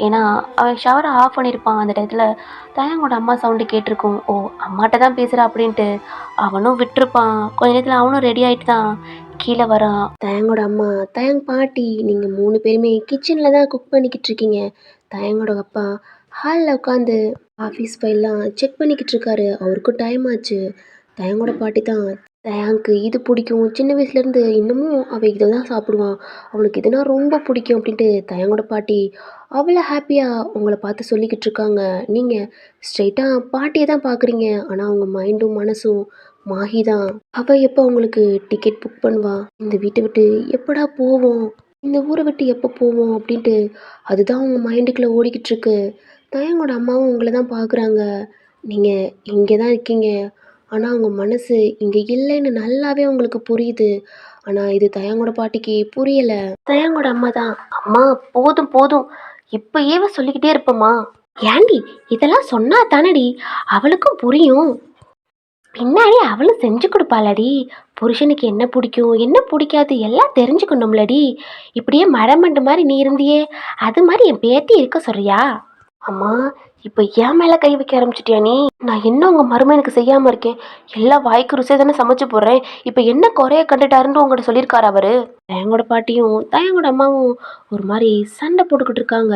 ஏன்னா அவன் ஷவரை ஆஃப் பண்ணியிருப்பான். அந்த டயத்தில் தயாங்கோட அம்மா சவுண்டு கேட்டிருக்கும். ஓ அம்மாட்ட தான் பேசுகிறா அப்படின்ட்டு அவனும் விட்டுருப்பான். கொஞ்ச நேரத்தில் அவனும் ரெடி ஆகிட்டு தான் கீழே வரான். தயாங்கோட அம்மா, தயாங் பாட்டி, நீங்கள் 3 பேருமே கிச்சனில் தான் குக் பண்ணிக்கிட்டு இருக்கீங்க. தயாங்கோட அப்பா ஹாலில் உட்காந்து ஆஃபீஸ் ஃபைல்லாம் செக் பண்ணிக்கிட்டு இருக்காரு. அவருக்கும் டைம் ஆச்சு. தயாங்கோட பாட்டி தான், தயாங்க்கு இது பிடிக்கும், சின்ன வயசுலேருந்து இன்னமும் அவள் இதை தான் சாப்பிடுவான், அவனுக்கு இதுனா ரொம்ப பிடிக்கும் அப்படின்ட்டு தயாங்கோட பாட்டி அவ்வளோ ஹாப்பியாக உங்களை பார்த்து சொல்லிக்கிட்டு இருக்காங்க. நீங்கள் ஸ்ட்ரைட்டாக பாட்டியை தான் பார்க்குறீங்க. ஆனால் அவங்க மைண்டும் மனசும் மாஹி தான். அவள் எப்போ உங்களுக்கு டிக்கெட் புக் பண்ணுவா, இந்த வீட்டை விட்டு எப்படா போவோம், இந்த ஊரை விட்டு எப்போ போவோம் அப்படின்ட்டு அதுதான் உங்கள் மைண்டுக்குள்ளே ஓடிக்கிட்டு இருக்கு. தயாங்கோட அம்மாவும் உங்களை தான் பார்க்குறாங்க. நீங்கள் இங்கே தான் இருக்கீங்க. ஆனால் அவங்க மனசு இங்கே இல்லைன்னு நல்லாவே உங்களுக்கு புரியுது. ஆனால் இது தயாங்கோட பாட்டிக்கு புரியலை. தயாங்கோட அம்மா தான், அம்மா போதும் போதும் இப்பயே சொல்லிக்கிட்டே இருப்பம்மா. ஏண்டி இதெல்லாம் சொன்னா தானடி அவளுக்கும் புரியும். பின்னாடி அவளும் செஞ்சு கொடுப்பாளடி. புருஷனுக்கு என்ன பிடிக்கும் என்ன பிடிக்காது எல்லாம் தெரிஞ்சுக்கணும்லடி. இப்படியே மரமண்டு மாதிரி நீ இருந்தியே, அது மாதிரி என் பேத்தி இருக்க சொல்றியா? அம்மா இப்போ என் மேலே கை வைக்க ஆரம்பிச்சிட்டியா நீ? நான் என்ன உங்கள் மருமகனுக்கு செய்யாமல் இருக்கேன்? எல்லாம் வாய்க்கு ருசியாக தானே சமைச்சு போடுறேன். இப்போ என்ன குறைய கண்டுட்டாருன்னு உங்கள்கிட்ட சொல்லியிருக்காரு அவர்? தயங்கோட பாட்டியும் தயங்கோட அம்மாவும் ஒரு மாதிரி சண்டை போட்டுக்கிட்டு இருக்காங்க.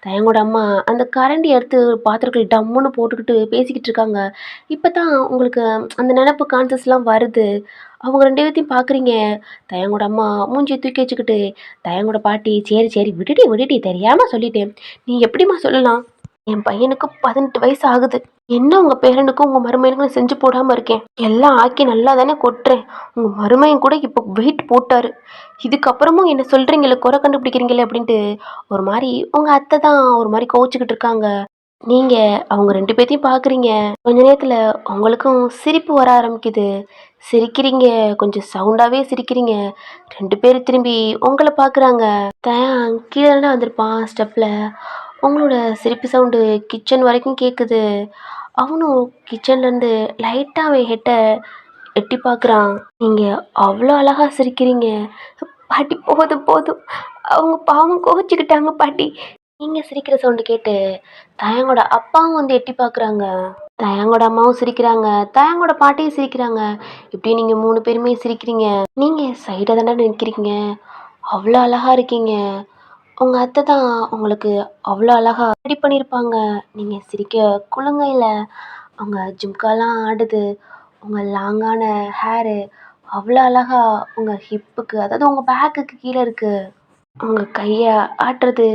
தயங்கோட அம்மா அந்த கரண்டி எடுத்து பாத்திரங்கள் டம்முன்னு போட்டுக்கிட்டு பேசிக்கிட்டு இருக்காங்க. இப்போ தான் உங்களுக்கு அந்த நினப்பு கான்சஸ்லாம் வருது. அவங்க 2 பேர்த்தையும் பார்க்குறீங்க. தயங்கோட அம்மா மூஞ்சியை தூக்கி வச்சுக்கிட்டு, தயங்கோட பாட்டி சரி சரி விடுடி விடுடி தெரியாமல் சொல்லிட்டேன். நீ எப்படிம்மா சொல்லலாம்? என் பையனுக்கு 18 வயசு ஆகுது. என்ன உங்கள் பேரனுக்கும் உங்கள் மருமையனுக்கும் நான் செஞ்சு போடாமல் இருக்கேன்? எல்லாம் ஆக்கி நல்லா தானே கொட்டுறேன். உங்கள் மருமையன் கூட இப்போ வெயிட் போட்டார். இதுக்கப்புறமும் என்ன சொல்கிறீங்களே குறை கண்டுபிடிக்கிறீங்களே அப்படின்ட்டு ஒரு மாதிரி உங்கள் அத்தை தான் ஒரு மாதிரி கோச்சிக்கிட்டு இருக்காங்க. நீங்கள் அவங்க 2 பேர்த்தையும் பார்க்குறீங்க. கொஞ்ச நேரத்தில் உங்களுக்கும் சிரிப்பு வர ஆரம்பிக்குது. சிரிக்கிறீங்க, கொஞ்சம் சவுண்டாகவே சிரிக்கிறீங்க. 2 பேர் திரும்பி உங்களை பார்க்குறாங்க. தயான் கீழே தானே வந்திருப்பான் ஸ்டெப்பில். உங்களோட சிரிப்பு சவுண்டு கிச்சன் வரைக்கும் கேட்குது. அவனும் கிச்சன்லேருந்து லைட்டாக அவன் ஹெட்டை எட்டி பார்க்குறான். நீங்கள் அவ்வளோ அழகாக சிரிக்கிறீங்க. பாட்டி போதும் போதும், அவங்க பாவம் கோச்சிக்கிட்டாங்க பாட்டி. நீங்கள் சிரிக்கிற சவுண்டு கேட்டு தயங்கோட அப்பாவும் வந்து எட்டி பார்க்குறாங்க. தயங்கோட அம்மாவும் சிரிக்கிறாங்க, தயங்கோட பாட்டியும் சிரிக்கிறாங்க. இப்படி நீங்கள் 3 பேருமே சிரிக்கிறீங்க. நீங்கள் சைடாக தானே நிற்கிறீங்க. அவ்வளோ அழகாக இருக்கீங்க. உங்கள் அத்தை தான் உங்களுக்கு அவ்வளோ அழகாக ரெடி பண்ணியிருப்பாங்க. நீங்கள் சிரிக்க குலுங்கையில் அவங்க ஜும்காலாம் ஆடுது. உங்கள் லாங்கான ஹேரு அவ்வளோ அழகாக உங்கள் ஹிப்புக்கு, அதாவது உங்கள் பேக்குக்கு கீழே இருக்குது. உங்கள் கையை ஆட்டுறது,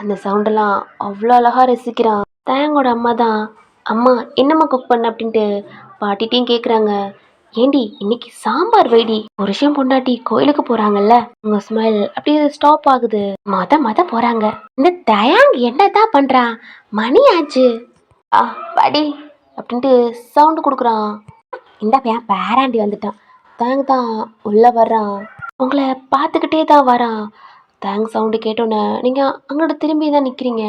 அந்த சவுண்டெல்லாம் அவ்வளோ அழகாக ரசிக்கிறான். தயங்கோட அம்மா தான், அம்மா என்னம்மா குக் பண்ண அப்படின்ட்டு பாட்டிட்டையும் கேட்குறாங்க. ஏண்டி இன்னைக்கு சாம்பார் வைடி. புருஷன் பொண்டாட்டி கோயிலுக்கு போறாங்கல்ல, உங்க ஸ்மைல் அப்படியே ஸ்டாப் ஆகுது. மத போறாங்க. இந்த தயாங் என்னதான் பண்றான்? மணி ஆச்சு. படி அப்படின்ட்டு சவுண்டு கொடுக்குறான். இந்த பையன் பேராண்டி வந்துட்டான். தயாங் தான் உள்ள வர்றான். உங்களை பார்த்துக்கிட்டே தான் வரான். தேங்க் சவுண்டு கேட்டோன்னே நீங்கள் அங்கோட திரும்பி தான் நிற்கிறீங்க.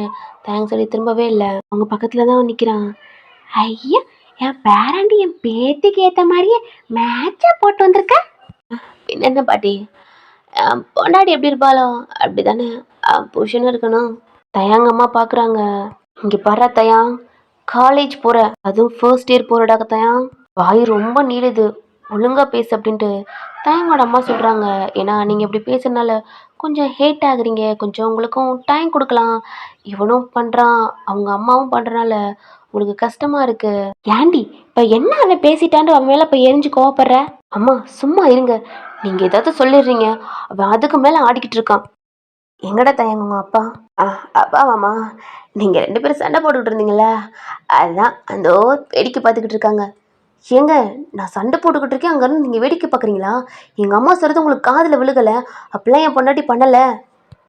தேங்க்ஸ் சொல்லி திரும்பவே இல்லை, அவங்க பக்கத்தில் தான் நிற்கிறான். ஐயா என் பேராண்டி என் பேத்திக்கு ஏற்ற மாதிரியே மேட்சாக போட்டு வந்திருக்க. என்ன பாட்டி, பொண்டாடி எப்படி இருப்பாளோ அப்படி தானே புருஷனும் இருக்கணும். தயாங்கம்மா பார்க்குறாங்க. இங்கே பாரு தயாங், காலேஜ் போகிற, அதுவும் ஃபர்ஸ்ட் இயர் போகிறடா தயாங். வாய் ரொம்ப நீளுது, ஒழுங்காக பேசு அப்படின்ட்டு தயாங்கோட அம்மா சொல்கிறாங்க. ஏன்னா நீங்கள் இப்படி பேசுறதுனால கொஞ்சம் ஹேட் ஆகுறீங்க, கொஞ்சம் உங்களுக்கும் டைம் கொடுக்கலாம். இவனும் பண்ணுறான், அவங்க அம்மாவும் பண்ணுறனால உங்களுக்கு கஷ்டமாக இருக்குது. ஏண்டி இப்போ என்ன அவன் பேசிட்டான்னு அவன் மேலே இப்போ எரிஞ்சு கோவப்படுற? அம்மா சும்மா இருங்க, நீங்கள் ஏதாவது சொல்லிடுறீங்க. அவன் அதுக்கு மேலே ஆடிக்கிட்டு இருக்கான். எங்கடா தயங்குங்க அப்பா? அப்பாவாம்மா, நீங்கள் 2 பேரும் சண்டை போட்டுக்கிட்டு இருந்தீங்களா, அதுதான் அந்த வேடிக்கை பார்த்துக்கிட்டு இருக்காங்க. ஏங்க நான் சண்டை போட்டுக்கிட்டு இருக்கேன், அங்கேருந்து நீங்கள் வேடிக்கை பார்க்குறீங்களா? எங்கள் அம்மா சொல்கிறது உங்களுக்கு காதில் விழுகலை, அப்பெல்லாம் என் பொண்டாட்டி பண்ணலை.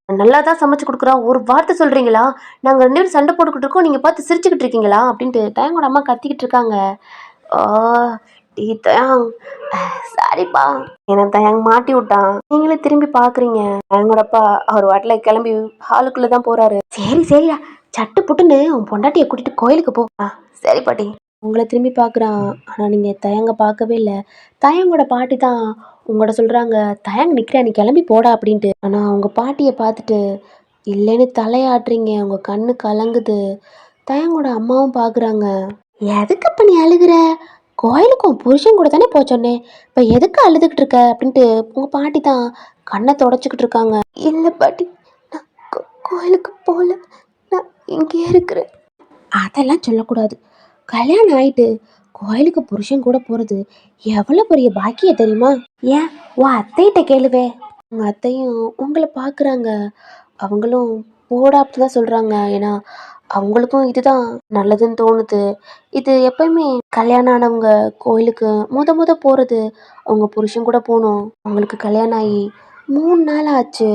நல்லா தான் சமைச்சு குடுக்குறான். ஒரு வார்த்தை சொல்றீங்களா? நாங்க 2 பேரும் சண்டை போட்டுக்கிட்டு இருக்கோம். நீங்க பார்த்து சிரிச்சுக்கிட்டு இருக்கீங்களா? அப்படின்ட்டு தயங்கோட அம்மா கத்திக்கிட்டு இருக்காங்க. ஆ தயாங் சாரிப்பா. என்ன தயாங் மாட்டி விட்டான். நீங்களே திரும்பி பார்க்குறீங்க. தயங்கோட அப்பா அவர் வாட்டில கிளம்பி ஹாலுக்குள்ள தான் போறாரு. சரி சரியா சட்டு புட்டுன்னு உன் பொண்டாட்டிய கூட்டிட்டு கோயிலுக்கு போ. சரி பாட்டி. உங்கள திரும்பி பார்க்குறான். ஆனா நீங்க தயங்க பார்க்கவே இல்ல. தயங்கோட பாட்டி தான் உங்கள்ட்ட சொல்றாங்க, "தயங்கு நிக்கிறா நீ கிளம்பி போடா" அப்படின்ட்டு. ஆனா உங்க பாட்டிய பார்த்துட்டு இல்லைன்னு தலையாட்டுறீங்க. உங்க கண்ணு கலங்குது. தயங்கோட அம்மாவும் பார்க்குறாங்க. "எதுக்கு இப்ப நீ அழுகுற? கோயிலுக்கு உன் புருஷன் கூட தானே போ சொன்னேன். இப்ப எதுக்கு அழுதுகிட்டு இருக்க?" அப்படின்ட்டு உங்க பாட்டி தான் கண்ணை தொடச்சிக்கிட்டு இருக்காங்க. "இல்ல பாட்டி, நான் கோயிலுக்கு போல. நான் இங்கேயே இருக்கிறேன்." அதெல்லாம் சொல்லக்கூடாது. கல்யாணம் ஆயிட்டு கோயிலுக்கு புருஷன் கூட போறது எவ்வளோ பெரிய பாக்கியம் தெரியுமா? ஏன் உன் அத்தைகிட்ட கேளுவே. உங்க அத்தையும் உங்களை பார்க்குறாங்க. அவங்களும் போடா அப்படி தான் சொல்றாங்க. ஏன்னா அவங்களுக்கும் இதுதான் நல்லதுன்னு தோணுது. இது எப்பயுமே கல்யாணம் ஆனவங்க கோயிலுக்கு முத போறது அவங்க புருஷன் கூட போகணும். அவங்களுக்கு கல்யாணம் ஆகி 3 நாள் ஆச்சு.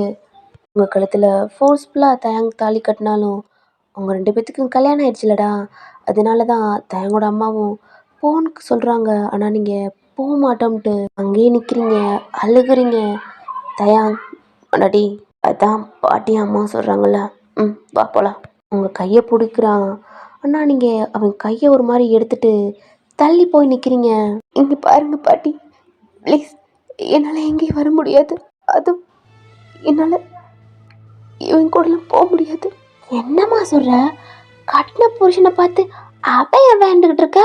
உங்க கழுத்துல ஃபோர்ஸ்ஃபுல்லாக தாலி கட்டினாலும் அவங்க 2 பேத்துக்கும் கல்யாணம் ஆயிடுச்சுலடா. அதனால தான் தயங்கோட அம்மாவும் போன்னு சொல்கிறாங்க. ஆனால் நீங்கள் போக மாட்டோம்ட்டு அங்கேயே நிற்கிறீங்க, அழுகுறீங்க. தயாங் அடாடி அதான் பாட்டி அம்மா சொல்கிறாங்கல்ல, வா போலாம். உங்கள் கையை பிடிக்கிறான். ஆனால் நீங்கள் அவன் கையை ஒரு மாதிரி எடுத்துட்டு தள்ளி போய் நிற்கிறீங்க. இங்கே பாருங்க பாட்டி, ப்ளீஸ் என்னால் எங்கேயும் வர முடியாது. அதுவும் என்னால் இவன் கூடலாம் போக முடியாது. என்னம்மா சொல்ற? கட்டின புருஷனை பார்த்து அவைய வேண்டுகிட்டு இருக்க?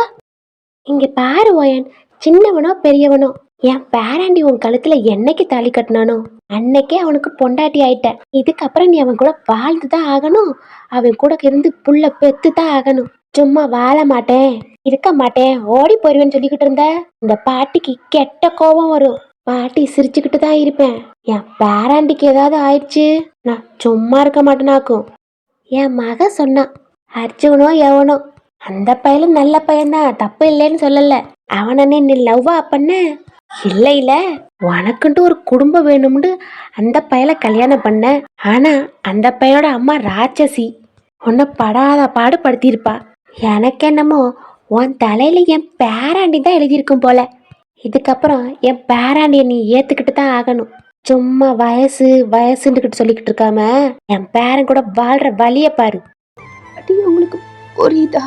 இங்க பாரு ஓயன், சின்னவனோ பெரியவனோ என் பேராண்டி உன் கழுத்துல என்னைக்கு தாலி கட்டினானோ அன்னைக்கே அவனுக்கு பொண்டாட்டி ஆயிட்ட. இதுக்கப்புறம் நீ அவன் கூட வாழ்ந்து தான் ஆகணும். அவன் கூட இருந்து புள்ள பெத்து தான் ஆகணும். சும்மா வாழ மாட்டேன், இருக்க மாட்டேன், ஓடி போயிருவேன்னு சொல்லிக்கிட்டு இருந்த இந்த பாட்டிக்கு கெட்ட கோபம் வரும். பாட்டி சிரிச்சுக்கிட்டு தான் இருப்பேன். என் பேராண்டிக்கு ஏதாவது ஆயிடுச்சு நான் சும்மா இருக்க மாட்டேனாக்கும். என் மக சொன்னான், அர்ஜுனோ எவனோ அந்த பையனும் நல்ல பையன்தான், தப்பு இல்லைன்னு சொல்லல. அவனை நீ லவ்வா பண்ண இல்ல உனக்குன்ட்டு ஒரு குடும்பம் வேணும்னு அந்த பையலை கல்யாணம் பண்ண. ஆனா அந்த பையனோட அம்மா ராட்சசி உன்னை படாத பாடு படுத்தியிருப்பா. எனக்கு என்னமோ உன் தலையில என் பேராண்டி தான் எழுதியிருக்கும் போல. இதுக்கப்புறம் என் பேராண்டிய நீ ஏத்துக்கிட்டு தான் ஆகணும். சும்மா வயசுன்னு சொல்லிக்கிட்டு இருக்காம என் பேரன் கூட வாழ்ற வழிய பாரு. உங்களுக்கு புரியுதா?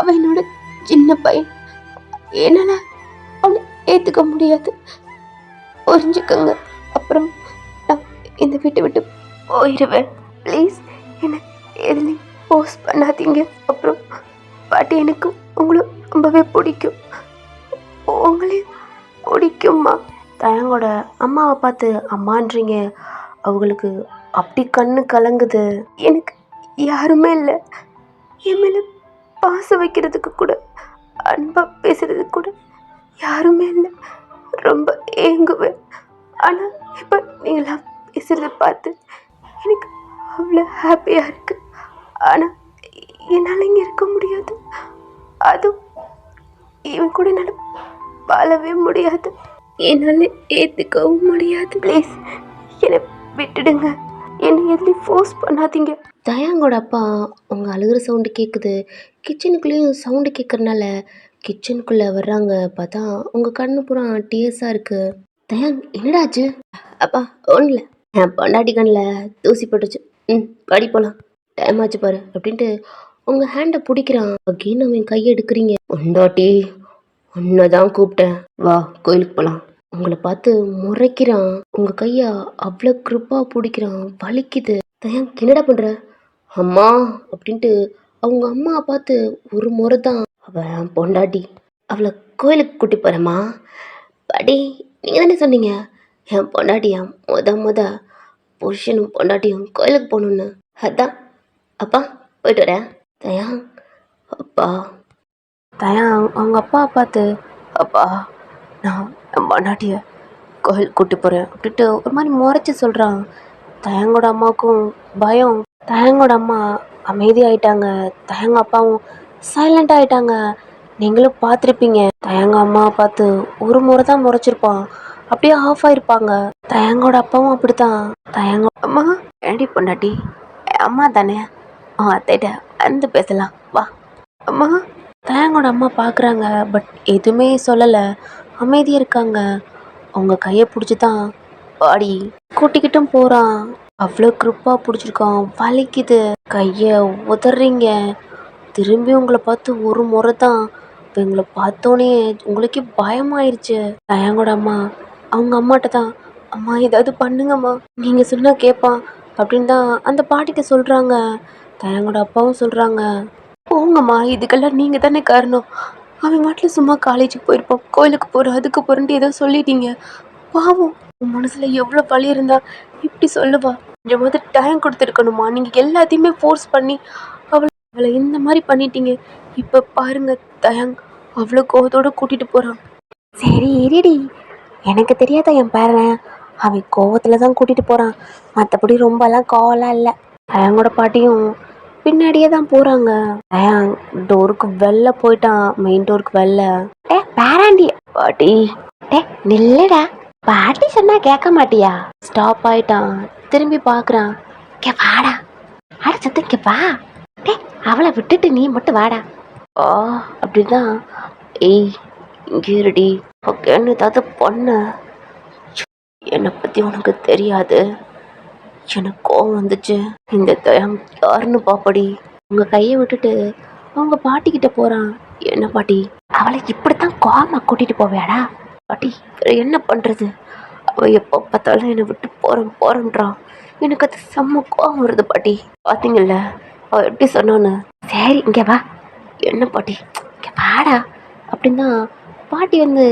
அவன் என்னோட சின்ன பையன். என்னால அவனை ஏத்துக்க முடியாது. புரிஞ்சுக்கோங்க. அப்புறம் நான் இந்த வீட்டை விட்டு போயிடுவேன். ப்ளீஸ் என்னை எதுலையும் போஸ்ட் பண்ணாதீங்க. அப்புறம் பாட்டி எனக்கு உங்களை ரொம்பவே பிடிக்கும். உங்களையும் பிடிக்கும்மா. தயங்கோட அம்மாவை பார்த்து அம்மான்றீங்க. அவங்களுக்கு அப்படி கண்ணு கலங்குது. எனக்கு யாருமே இல்லை. என் மேலே பாசம் வைக்கிறதுக்கு கூட, அன்பாக பேசுறதுக்கு கூட யாருமே இல்லை. ரொம்ப ஏங்குவேன். ஆனால் இப்போ நீங்களாம் பேசுகிறத பார்த்து எனக்கு அவ்வளோ ஹாப்பியாக இருக்கு. ஆனால் என்னால் இங்கே இருக்க முடியாது. அதுவும் இவன் கூட என்னால் வாழவே முடியாது. என்னால் ஏற்றுக்கவும் முடியாது. ப்ளீஸ் என்னை விட்டுடுங்க. என்னை எதுலையும் ஃபோர்ஸ் பண்ணாதீங்க. தயாங்கோட அப்பா உங்கள் அழுகிற சவுண்டு கேட்குது. கிச்சனுக்குள்ளேயும் சவுண்டு கேட்குறனால கிச்சனுக்குள்ளே வர்றாங்க. பார்த்தா உங்கள் கண்ணு பூரா டியர்ஸாக இருக்குது. தயாங் என்னடாச்சு? அப்பா ஒன்றும் இல்லை, என் பொண்டாட்டி கண்ணில் தூசி போட்டுச்சு. படி போகலாம், டைம் ஆச்சு பாரு அப்படின்ட்டு உங்கள் ஹேண்டை பிடிக்கிறான். அகெயின் அவன் கையை எடுக்கிறீங்க. பொண்டாட்டி உன்னை தான் கூப்பிட்டேன், வா கோயிலுக்கு போகலாம். உங்களை பார்த்து முறைக்கிறான். உங்கள் கையை அவ்வளோ க்ரிப்பாக பிடிக்கிறான். வலிக்குது. தயாங் என்னடா பண்ணுற? அம்மா அப்படின்ட்டு அவங்க அம்மா பார்த்து ஒரு முறை தான். அவன் பொண்டாட்டி, அவளை கோயிலுக்கு கூட்டி போகிறேம்மா. பாட்டி நீங்கள் தானே சொன்னீங்க என் பொண்டாட்டியா முத புருஷனும் பொண்டாட்டியும் கோயிலுக்கு போகணுன்னு. அதான் அப்பா போயிட்டு வரேன். தயாங் அப்பா. தயாங் அவங்க அப்பா பார்த்து, அப்பா நான் என் பொண்டாட்டியை கோயில் கூட்டி போகிறேன் அப்படின்ட்டு ஒரு மாதிரி முறைச்சி சொல்கிறான். தயங்கோட அம்மாவுக்கும் பயம். தயங்கோட அம்மா அமைதியாயிட்டாங்க. தயங்க அப்பாவும் சைலண்ட் ஆயிட்டாங்க. நீங்களும் பார்த்துருப்பீங்க. தயங்க அம்மாவை பார்த்து ஒரு முறை தான் முறைச்சிருப்பான். அப்படியே ஆஃப் ஆயிருப்பாங்க. தயங்கோட அப்பாவும் அப்படித்தான். தயங்கோ அம்மா ஏண்டி பொண்டாட்டி அம்மா தானே அத்தைட்ட வந்து பேசலாம் வா அம்மா. தயங்கோட அம்மா பார்க்குறாங்க. பட் எதுவுமே சொல்லலை, அமைதியாக இருக்காங்க. அவங்க கையை பிடிச்சி தான் பாடி கூட்டிக்கிட்டும் போகிறான். அவ்வளோ குரூப்பாக பிடிச்சிருக்கான். வலிக்குது. கையை உதறீங்க. திரும்பி உங்களை பார்த்து ஒரு முறை தான். இப்போ எங்களை பார்த்தோன்னே உங்களுக்கே பயமாயிருச்சு. தயங்கோட அம்மா அவங்க அம்மாட்ட தான் அம்மா ஏதாவது பண்ணுங்கம்மா, நீங்கள் சொன்னால் கேட்பான் அப்படின்னு தான் அந்த பாட்டிட்ட சொல்கிறாங்க. தயங்கோட அப்பாவும் சொல்கிறாங்க போங்கம்மா, இதுக்கெல்லாம் நீங்கள் தானே காரணம். அவன் மாட்டில் சும்மா காலேஜுக்கு போயிருப்பான், கோயிலுக்கு போகிறேன் அதுக்கு போகிறேன்ட்டு ஏதோ சொல்லிட்டீங்க. பாவம், உன் மனசில் எவ்வளோ பழி இருந்தா இப்படி சொல்லுவா. கொஞ்சமாவது டைம் கொடுத்துருக்கணுமா. நீங்கள் எல்லாத்தையுமே ஃபோர்ஸ் பண்ணி அவளை இந்த மாதிரி பண்ணிட்டீங்க. இப்போ பாருங்க தயங் அவ்வளோ கோவத்தோடு கூட்டிகிட்டு போகிறான். சரி இருடி, எனக்கு தெரியாத என் பேரன் அவன் கோவத்தில் தான் கூட்டிகிட்டு போகிறான், மற்றபடி ரொம்பலாம் கோவலாம் இல்லை. தயங்கோட பாட்டியும் பின்னாடியே தான் போகிறாங்க. தயங் டோருக்கு வெளில போயிட்டான், மெயின் டோருக்கு வெளில. பேராண்டி பாட்டி நில்லுடா, பாட்டி சொன்னா கேட்க மாட்டியா. ஸ்டாப் ஆயிட்டான். திரும்பி பார்க்குறான். கே வாடா, ஆட சத்துக்கு வா. அவளை விட்டுட்டு நீ மட்டும் வாடா. ஓ அப்படிதான். ஏய் இங்கே இருடி, ஓகேன்னு ஏதாவது பொண்ணு என்னை பற்றி உனக்கு தெரியாது. எனக்கு கோவம் வந்துச்சு. இந்த தயம் யாருன்னு பாப்படி. உங்க கையை விட்டுட்டு அவங்க பாட்டிக்கிட்ட போகிறான். என்ன பாட்டி, அவளை இப்படித்தான் கோவமா கூட்டிகிட்டு போவியாடா. பாட்டி என்ன பண்ணுறது, அவள் எப்போ பார்த்தாலும் என்னை விட்டு போகிறேன்றான். எனக்கு அது செம்ம கோவம் வருது பாட்டி. பார்த்தீங்கல்ல அவள் எப்படி சொன்னான்னு. சரி இங்கே வா. என்ன பாட்டி இங்கே வாடா அப்படின்னா பாட்டி வந்து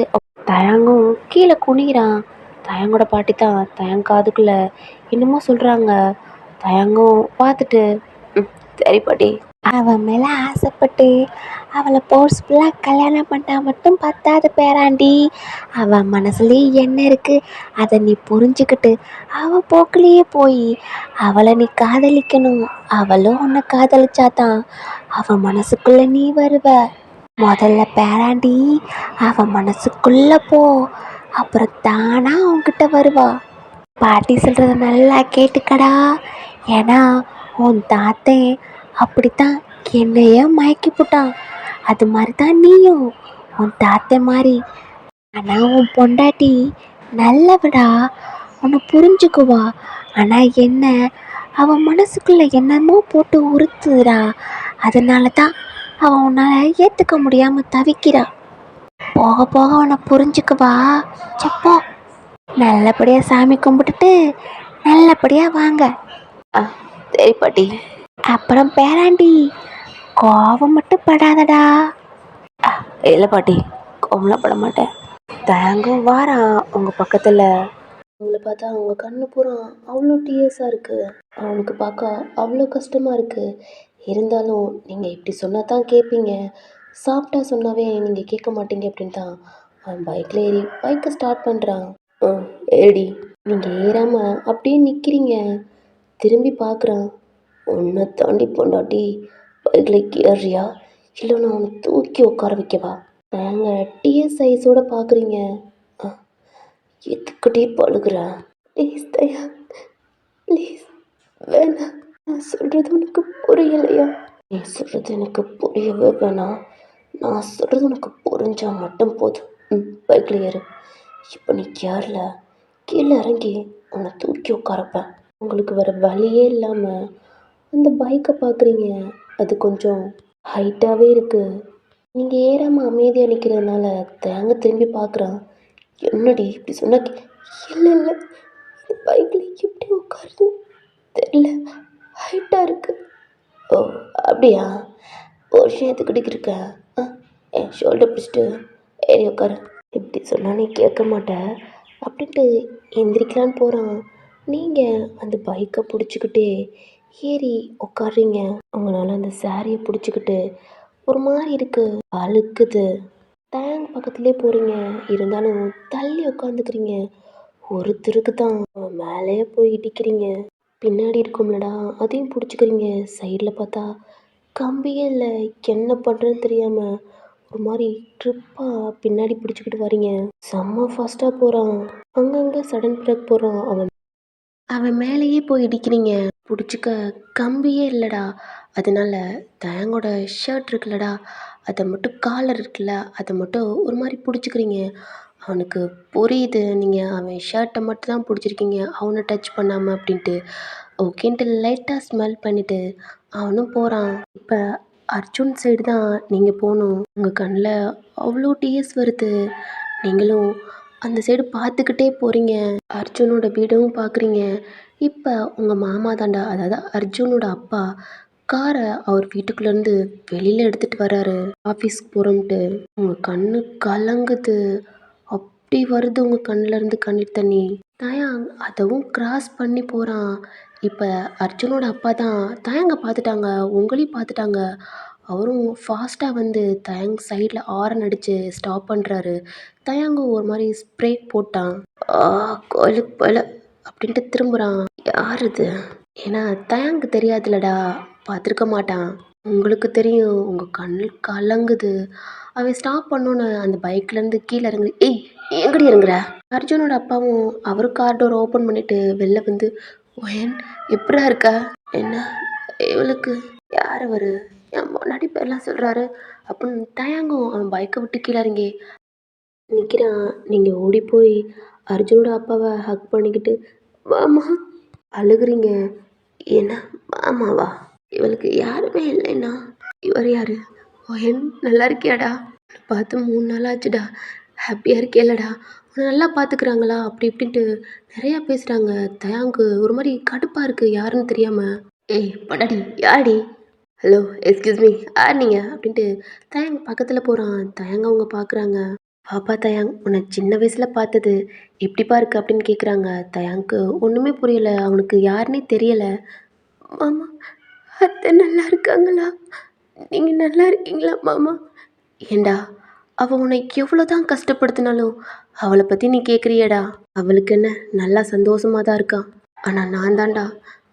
தயங்கும் கீழே குனிகிறான். தயங்கோட பாட்டி தான் தயங்க காதுக்குள்ள என்னமோ சொல்கிறாங்க. தயங்கும் பார்த்துட்டு சரி பாட்டி. அவன் மேலே ஆசைப்பட்டு அவளை ஃபோர்ஸ்ஃபுல்லாக கல்யாணம் பண்ணா மட்டும் பத்தாது பேராண்டி. அவன் மனசுலேயே என்ன இருக்குது அதை நீ புரிஞ்சுக்கிட்டு அவள் போக்கிலேயே போய் அவளை நீ காதலிக்கணும். அவளும் உன்னை காதலிச்சாதான் அவன் மனசுக்குள்ளே நீ வருவ. முதல்ல பேராண்டி அவன் மனசுக்குள்ளே போ, அப்புறம் தானா அவன்கிட்ட வருவா. பாட்டி சொல்கிறத நல்லா கேட்டுக்கடா. ஏன்னா உன் தாத்தன் அப்படித்தான் என்னையே மயக்கி போட்டான். அது மாதிரி தான் நீயும் உன் தாத்தை மாதிரி. ஆனால் உன் பொண்டாட்டி நல்லவடா, உன்னை புரிஞ்சுக்குவா. ஆனால் என்ன அவன் மனசுக்குள்ளே என்னமோ போட்டு உறுத்துறா. அதனால தான் அவன் உன்னால் ஏற்றுக்க முடியாமல் தவிக்கிறா. போக போக அவனை புரிஞ்சுக்குவா. சப்போ நல்லபடியாக சாமி கும்பிட்டுட்டு நல்லபடியாக வாங்க. சரி பாட்டி. அப்புறம் பேராண்டி கோவம் மட்டும் படாதடா. இல்லை பாட்டி, கோவம்லாம் பட மாட்டேன். தயங்கும் வாரான் உங்கள் பக்கத்தில். அவங்கள பார்த்தா அவங்க கண்ணு பூரா அவ்வளோ டிஎஸாக இருக்குது. அவனுக்கு பார்க்க அவ்வளோ கஷ்டமாக இருக்குது. இருந்தாலும் நீங்கள் இப்படி சொன்னால் தான் கேட்பீங்க, சாப்பிட்டா சொன்னாவே நீங்கள் கேட்க மாட்டீங்க அப்படின்னு தான் அவன் பைக்கில் ஏறி பைக்கை ஸ்டார்ட் பண்ணுறான். ஏடி. நீங்கள் ஏறாமல் அப்படியே நிற்கிறீங்க. திரும்பி பார்க்குறான். உன்னை தாண்டி பொண்டாட்டி பைக்கில் ஏறியா, இல்லை நான் அவனை தூக்கி உட்கார வைக்கவா. நாங்கள் டிஎஸ் சைஸோடு பார்க்குறீங்க. எதுக்கிட்டே பழுகிற. ப்ளீஸ் தயா, ப்ளீஸ் வேணாம். நான் சொல்கிறது உனக்கு புரியலையா. நீ சொல்கிறது எனக்கு புரியவே வேணாம். நான் சொல்கிறது உனக்கு புரிஞ்சால் மட்டும் போதும். பைக்கில் ஏறு. இப்போ நீ ஏறல, கீழே இறங்கி உன்னை தூக்கி உட்காரப்பேன். உங்களுக்கு வேறு வழியே இல்லாமல் அந்த பைக்கை பார்க்குறீங்க. அது கொஞ்சம் ஹைட்டாகவே இருக்குது. நீங்கள் ஏறாமல் அமைதியாக நிற்கிறதுனால தேங்க திரும்பி பார்க்குறான். என்னடி இப்படி சொன்னா. இல்லை இல்லை, இந்த பைக்கில் எப்படி உட்காருது தெரியல, ஹைட்டாக இருக்குது. ஓ அப்படியா, ஒரு விஷயம் எதுக்கிட்டு இருக்க. என் ஷோல்டர் பிடிச்சிட்டு ஏறி உட்காரு. இப்படி சொன்னால் நீ கேட்க மாட்டேன் அப்படின்ட்டு எந்திரிக்கலான்னு போகிறான். நீங்கள் அந்த பைக்கை பிடிச்சிக்கிட்டே ஏறி உட்காடுறீங்க. உங்களால் அந்த சாரியை பிடிச்சிக்கிட்டு ஒரு மாதிரி இருக்குது, அழுக்குது. டேங்க் பக்கத்துலேயே போகிறீங்க, இருந்தாலும் தள்ளி உட்காந்துக்கிறீங்க. ஒருத்தருக்கு தான் மேலேயே போய் இடிக்கிறீங்க. பின்னாடி இருக்கும்லடா அதையும் பிடிச்சிக்கிறீங்க. சைடில் பார்த்தா கம்பியே இல்லை. என்ன பண்ணுறதுன்னு தெரியாமல் ஒரு மாரி ட்ரிப்பா பின்னாடி பிடிச்சுக்கிட்டு வரீங்க. செம்ம ஃபாஸ்ட்டா போறான். அங்கங்க சடன் பிரேக் போடுறான். அவன் அவன் மேலேயே போய் இடிக்கிறீங்க. புடிச்சுக்க கம்பியே இல்லடா. அதனால தயங்கோட ஷர்ட் இருக்குல்லடா, அத மட்டும் காலர் இருக்குல்ல, அத மட்டும் ஒரு மாரி புடிச்சுக்கிறீங்க. அவனுக்கு புரியுது, நீங்க அவன் ஷர்ட்ட மட்டும் தான் புடிச்சிருக்கீங்க, அவன டச் பண்ணாம அப்டின்ட்டு. ஓகேன்ட்டு லைட்டா ஸ்மெல் பண்ணிட்டு அவனும் போறான். இப்ப அர்ஜுன் சைடு தான் நீங்க போணும். உங்க கண்ல அவ்ளோ டீயர்ஸ் வருது. நீங்களும் அந்த சைடு பார்த்துக்கிட்டே போறீங்க. அர்ஜுனோட வீடும் பார்க்குறீங்க. இப்ப உங்க மாமா தான்டா, அதாவது அர்ஜுனோட அப்பா கார அவர் வீட்டுக்குள்ளேருந்து வெளியில எடுத்துட்டு வராரு. ஆஃபீஸ்க்கு போறோம்ட்டு. உங்க கண்ணு கலங்குது. அப்படி வருது உங்க கண்ணுலேருந்து கண்ணீர் தண்ணி. தயாங் அதவும் கிராஸ் பண்ணி போறான். இப்ப அர்ஜுனோட அப்பா தான் தயங்க பார்த்துட்டாங்க. உங்களையும் பார்த்துட்டாங்க. அவரும் ஃபாஸ்ட்டா வந்து தயங் சைடுல ஹாரன் அடிச்சு ஸ்டாப் பண்றாரு. தயங்கும் ஒரு மாரி பிரேக் போட்டான். ஆ கோயிலுக்கு போல அப்படின்ட்டு திரும்புறான். யார் இது? ஏன்னா தயங்கு தெரியாதுலடா. பார்த்துருக்க மாட்டான். உங்களுக்கு தெரியும். உங்க கண்ணு கலங்குது. அவன் ஸ்டாப் பண்ணோன்னே அந்த பைக்லேருந்து கீழ இறங்கு. ஏய் எங்கடி இறங்குற? அர்ஜுனோட அப்பாவும் அவரு கார் டோர் ஓப்பன் பண்ணிட்டு வெளில வந்து, "ஒயன் எப்புட்றா இருக்க?" என்ன இவளுக்கு யார் அவரு? என் பொண்டாட்டி பேர்லாம் சொல்றாரு அப்படின்னு தயங்கும் அவன் பைக்கை விட்டு கீழ இறங்கி நிற்கிறான். நீங்க ஓடி போய் அர்ஜுனோட அப்பாவை ஹக் பண்ணிக்கிட்டு, மாமா அழுகுறீங்க. என்ன மாமாவா? இவளுக்கு யாருமே இல்லைன்னா இவர் யாரு? ஒயன் நல்லா இருக்கியாடா? உன்னை பார்த்து 3 நாள் ஆச்சுடா. ஹாப்பியா இருக்கியல்லடா? உன்னை நல்லா பார்த்துக்கிறாங்களா? அப்படி இப்படின்ட்டு நிறையா பேசுகிறாங்க. தயாங்கு ஒரு மாதிரி கடுப்பாக இருக்குது யாருன்னு தெரியாம. ஏய் பொண்டாட்டி யாடி? ஹலோ எக்ஸ்கியூஸ் மீ யார் நீங்கள் அப்படின்ட்டு தயாங் பக்கத்தில் போகிறான். தயாங்க அவங்க பார்க்குறாங்க. பாப்பா தயாங் உன்னை சின்ன வயசில் பார்த்தது எப்படிப்பா இருக்கு அப்படின்னு கேட்குறாங்க. தயாங்க்கு ஒன்றுமே புரியலை. அவனுக்கு யாருன்னே தெரியலை. மாமா அத்தை நல்லா இருக்காங்களா? நீங்க நல்லா இருக்கீங்களா மாமா? ஏண்டா அவ உன்னை எவ்வளோதான் கஷ்டப்படுத்தினாலும் அவளை பற்றி நீ கேட்குறியேடா. அவளுக்கு என்ன நல்லா சந்தோஷமாக தான் இருக்கா. ஆனால் நான் தான்டா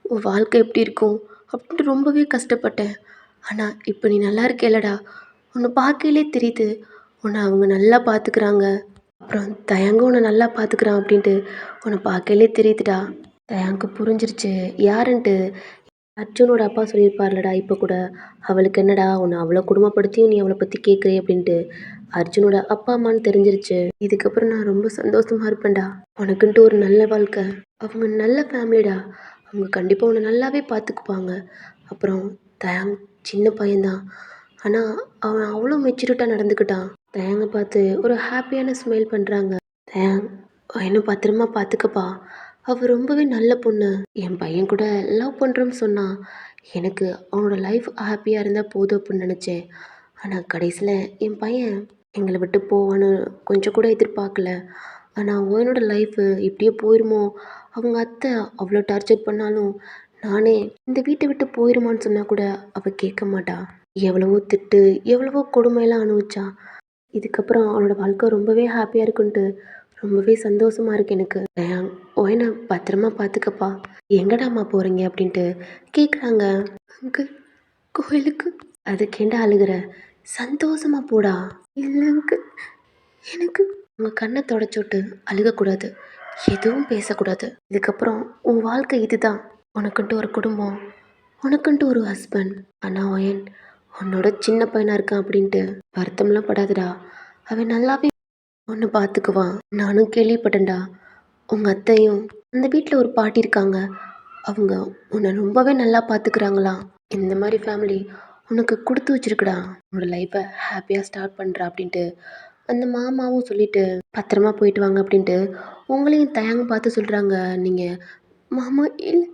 உன் வாழ்க்கை எப்படி இருக்கும் அப்படின்ட்டு ரொம்பவே கஷ்டப்பட்டேன். ஆனால் இப்போ நீ நல்லா இருக்கேலடா. உன்னை பார்க்கையிலே தெரியுது உன்னை அவங்க நல்லா பார்த்துக்கிறாங்க. அப்புறம் தயங்க உன்னை நல்லா பார்த்துக்கிறான் அப்படின்ட்டு உன்னை பார்க்கையிலே தெரியுதுடா. தயங்கு புரிஞ்சிருச்சு யாருன்ட்டு. அர்ஜுனோட அப்பா சொல்லியிருப்பார்லடா இப்போ கூட, அவளுக்கு என்னடா உன்னை அவ்வளோ குடும்பப்படுத்தியும் நீ அவளை பற்றி கேட்குறே அப்படின்ட்டு. அர்ஜுனோட அப்பா அம்மான்னு தெரிஞ்சிருச்சு. இதுக்கப்புறம் நான் ரொம்ப சந்தோஷமா இருப்பேன்டா. உனக்குன்ட்டு ஒரு நல்ல வாழ்க்கை. அவங்க நல்ல ஃபேமிலிடா. அவங்க கண்டிப்பாக உன்னை நல்லாவே பார்த்துக்குப்பாங்க. அப்புறம் தயாங் சின்ன பையன்தான். ஆனால் அவன் அவ்வளோ மெச்சூரிட்டாக நடந்துக்கிட்டான். தயாங்கை பார்த்து ஒரு ஹாப்பியான ஸ்மைல் பண்ணுறாங்க. தயாங் என்ன பத்திரமா பார்த்துக்கப்பா. அவள் ரொம்பவே நல்ல பொண்ணு. என் பையன் கூட லவ் பண்ணுறோன்னு சொன்னான். எனக்கு அவனோட லைஃப் ஹாப்பியாக இருந்தால் போதும் அப்படின்னு நினச்சேன். ஆனால் கடைசியில் என் பையன் எங்களை விட்டு போவான்னு கொஞ்சம் கூட எதிர்பார்க்கல. ஆனால் அவனோட லைஃபு இப்படியே போயிருமோ. அவங்க அத்தை அவ்வளோ டார்ச்சர் பண்ணாலும் நானே இந்த வீட்டை விட்டு போயிருமான்னு சொன்னால் கூட அவள் கேட்க மாட்டா. எவ்வளவோ திட்டு எவ்வளவோ கொடுமையெல்லாம் அனுபவிச்சா. இதுக்கப்புறம் அவளோட வாழ்க்கை ரொம்பவே ஹாப்பியாக இருக்குன்ட்டு ரொம்பவே சந்தோஷமா இருக்கு எனக்கு. ஒயனை பத்திரமா பார்த்துக்கப்பா. எங்கடாம்மா போகிறீங்க அப்படின்ட்டு கேட்குறாங்க. அங்கிள் கோயிலுக்கு. அதுக்கேண்டா அழுகிற? சந்தோஷமா போடா. இல்லை அங்கிள் எனக்கு. உங்கள் கண்ணை தொடச்சுட்டு அழுகக்கூடாது. எதுவும் பேசக்கூடாது. இதுக்கப்புறம் உன் வாழ்க்கை இதுதான். உனக்குன்ட்டு ஒரு குடும்பம், உனக்குன்ட்டு ஒரு ஹஸ்பண்ட். ஆனால் ஒயன் உன்னோட சின்ன பையனாக இருக்கான் அப்படின்ட்டு வருத்தம்லாம் படாதடா. அவன் நல்லாவே ஒன்று பார்த்துக்குவான். நானும் கேள்விப்பட்டேன்டா. உங்கள் அத்தையும் அந்த வீட்டில் ஒரு பாட்டி இருக்காங்க. அவங்க உன்னை ரொம்பவே நல்லா பார்த்துக்கிறாங்களாம். இந்த மாதிரி ஃபேமிலி உனக்கு கொடுத்து வச்சிருக்குடா. உன்னோட லைஃப்பை ஹாப்பியாக ஸ்டார்ட் பண்ணுறா அப்படின்ட்டு அந்த மாமாவும் சொல்லிட்டு பத்திரமா போயிட்டு வாங்க அப்படின்ட்டு உங்களையும் தயங்க பார்த்து சொல்கிறாங்க. நீங்கள் மாமா இல்லை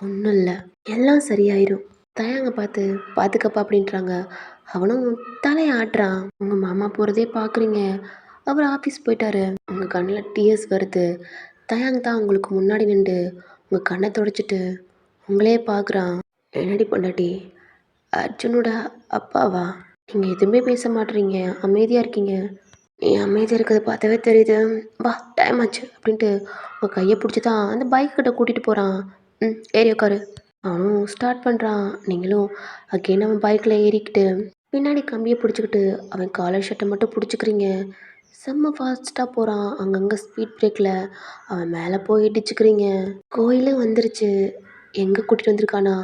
ஒன்றும் இல்லை எல்லாம் சரியாயிரும். தயங்க பார்த்து பார்த்துக்கப்பா அப்படின்றாங்க. அவனும் தலையை ஆட்டுறான். உங்கள் மாமா போகிறதே பார்க்குறீங்க. அவர் ஆஃபீஸ் போயிட்டாரு. உங்கள் கண்ணில் டீயர்ஸ் வருது. தயாங் தான் உங்களுக்கு முன்னாடி நின்று உங்கள் கண்ணை தொடச்சிட்டு உங்களே பார்க்குறான். என்னடி பொண்டாட்டி அர்ஜுனோட அப்பாவா? நீங்கள் எதுவுமே பேச மாட்டேறீங்க, அமைதியாக இருக்கீங்க. நீ அமைதியாக இருக்கிறத பார்த்தாவே தெரியுது. வா டைம் ஆச்சு அப்படின்ட்டு உங்கள் கையை பிடிச்சி தான் அந்த பைக் கிட்ட கூட்டிகிட்டு போகிறான். ஏறி உட்காரு. அவனும் ஸ்டார்ட் பண்ணுறான். நீங்களும் அகெயின் அவன் பைக்கில் ஏறிக்கிட்டு பின்னாடி கம்பிய பிடிச்சுக்கிட்டு அவன் காலர் ஷர்ட்ட மட்டும் பிடிச்சுக்கிறீங்க. செம்ம ஃபாஸ்ட்டா போறான். அங்கங்க ஸ்பீட் பிரேக்ல அவன் மேல போய் இடிச்சுக்கிறீங்க. கோயிலும் வந்துருச்சு. எங்க கூட்டிட்டு வந்திருக்கானா,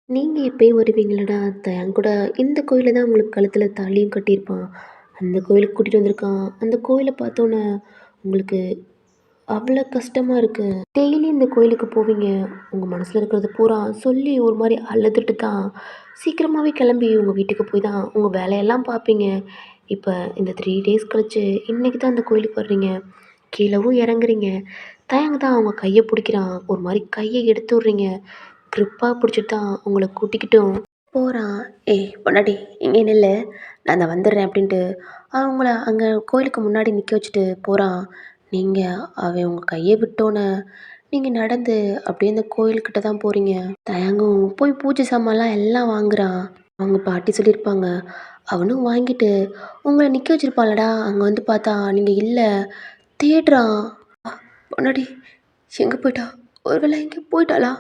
நீங்க எப்பயும் வருவீங்களடா என்கூட இந்த கோயில்ல தான் உங்களுக்கு கழுத்துல தாலியும் கட்டியிருப்பான். அந்த கோயிலுக்கு கூட்டிட்டு வந்திருக்கான். அந்த கோயில பார்த்தோன்னே உங்களுக்கு அவ்வளோ கஷ்டமா இருக்கு. டெய்லி இந்த கோயிலுக்கு போவீங்க. உங்க மனசுல இருக்கிறது பூரா சொல்லி ஒரு மாரி அழுதுட்டு தான் சீக்கிரமாவே கிளம்பி உங்க வீட்டுக்கு போய் தான் உங்க வேலையெல்லாம் பார்ப்பீங்க. இப்ப இந்த 3 டேஸ் கழிச்சு இன்னைக்கு தான் அந்த கோயிலுக்கு வர்றீங்க. கீழவும் இறங்குறீங்க. தயங்கு தான் அவங்க கைய புடிக்கிறான். ஒரு மாரி கைய எடுத்து விடுறீங்க. க்ரிப்பா பிடிச்சிட்டு தான் உங்கள கூட்டிக்கிட்டும் போறான். "ஏய் பொண்டாட்டி இங்கே நில்லு. நான் இந்த வந்துடுறேன்" அப்படின்ட்டு அவங்கள அங்க கோயிலுக்கு முன்னாடி நிக்க வச்சுட்டு போறான். நீங்க அவன் உங்க கைய விட்டோன்னே, நீங்க நடந்து அப்படியே அந்த கோயில்கிட்ட தான் போறீங்க. தயங்கும் போய் பூஜை சாமான்லாம் எல்லாம் வாங்குறான். அவங்க பாட்டி சொல்லியிருப்பாங்க. அவனும் வாங்கிட்டு உங்கள நிக்க வச்சிருப்பான்லடா, அங்க வந்து பார்த்தா நீங்க இல்ல. தேடுறான். பொண்டாட்டி எங்க போயிட்டா? ஒரு வேளை எங்கேயோ போயிட்டாளா?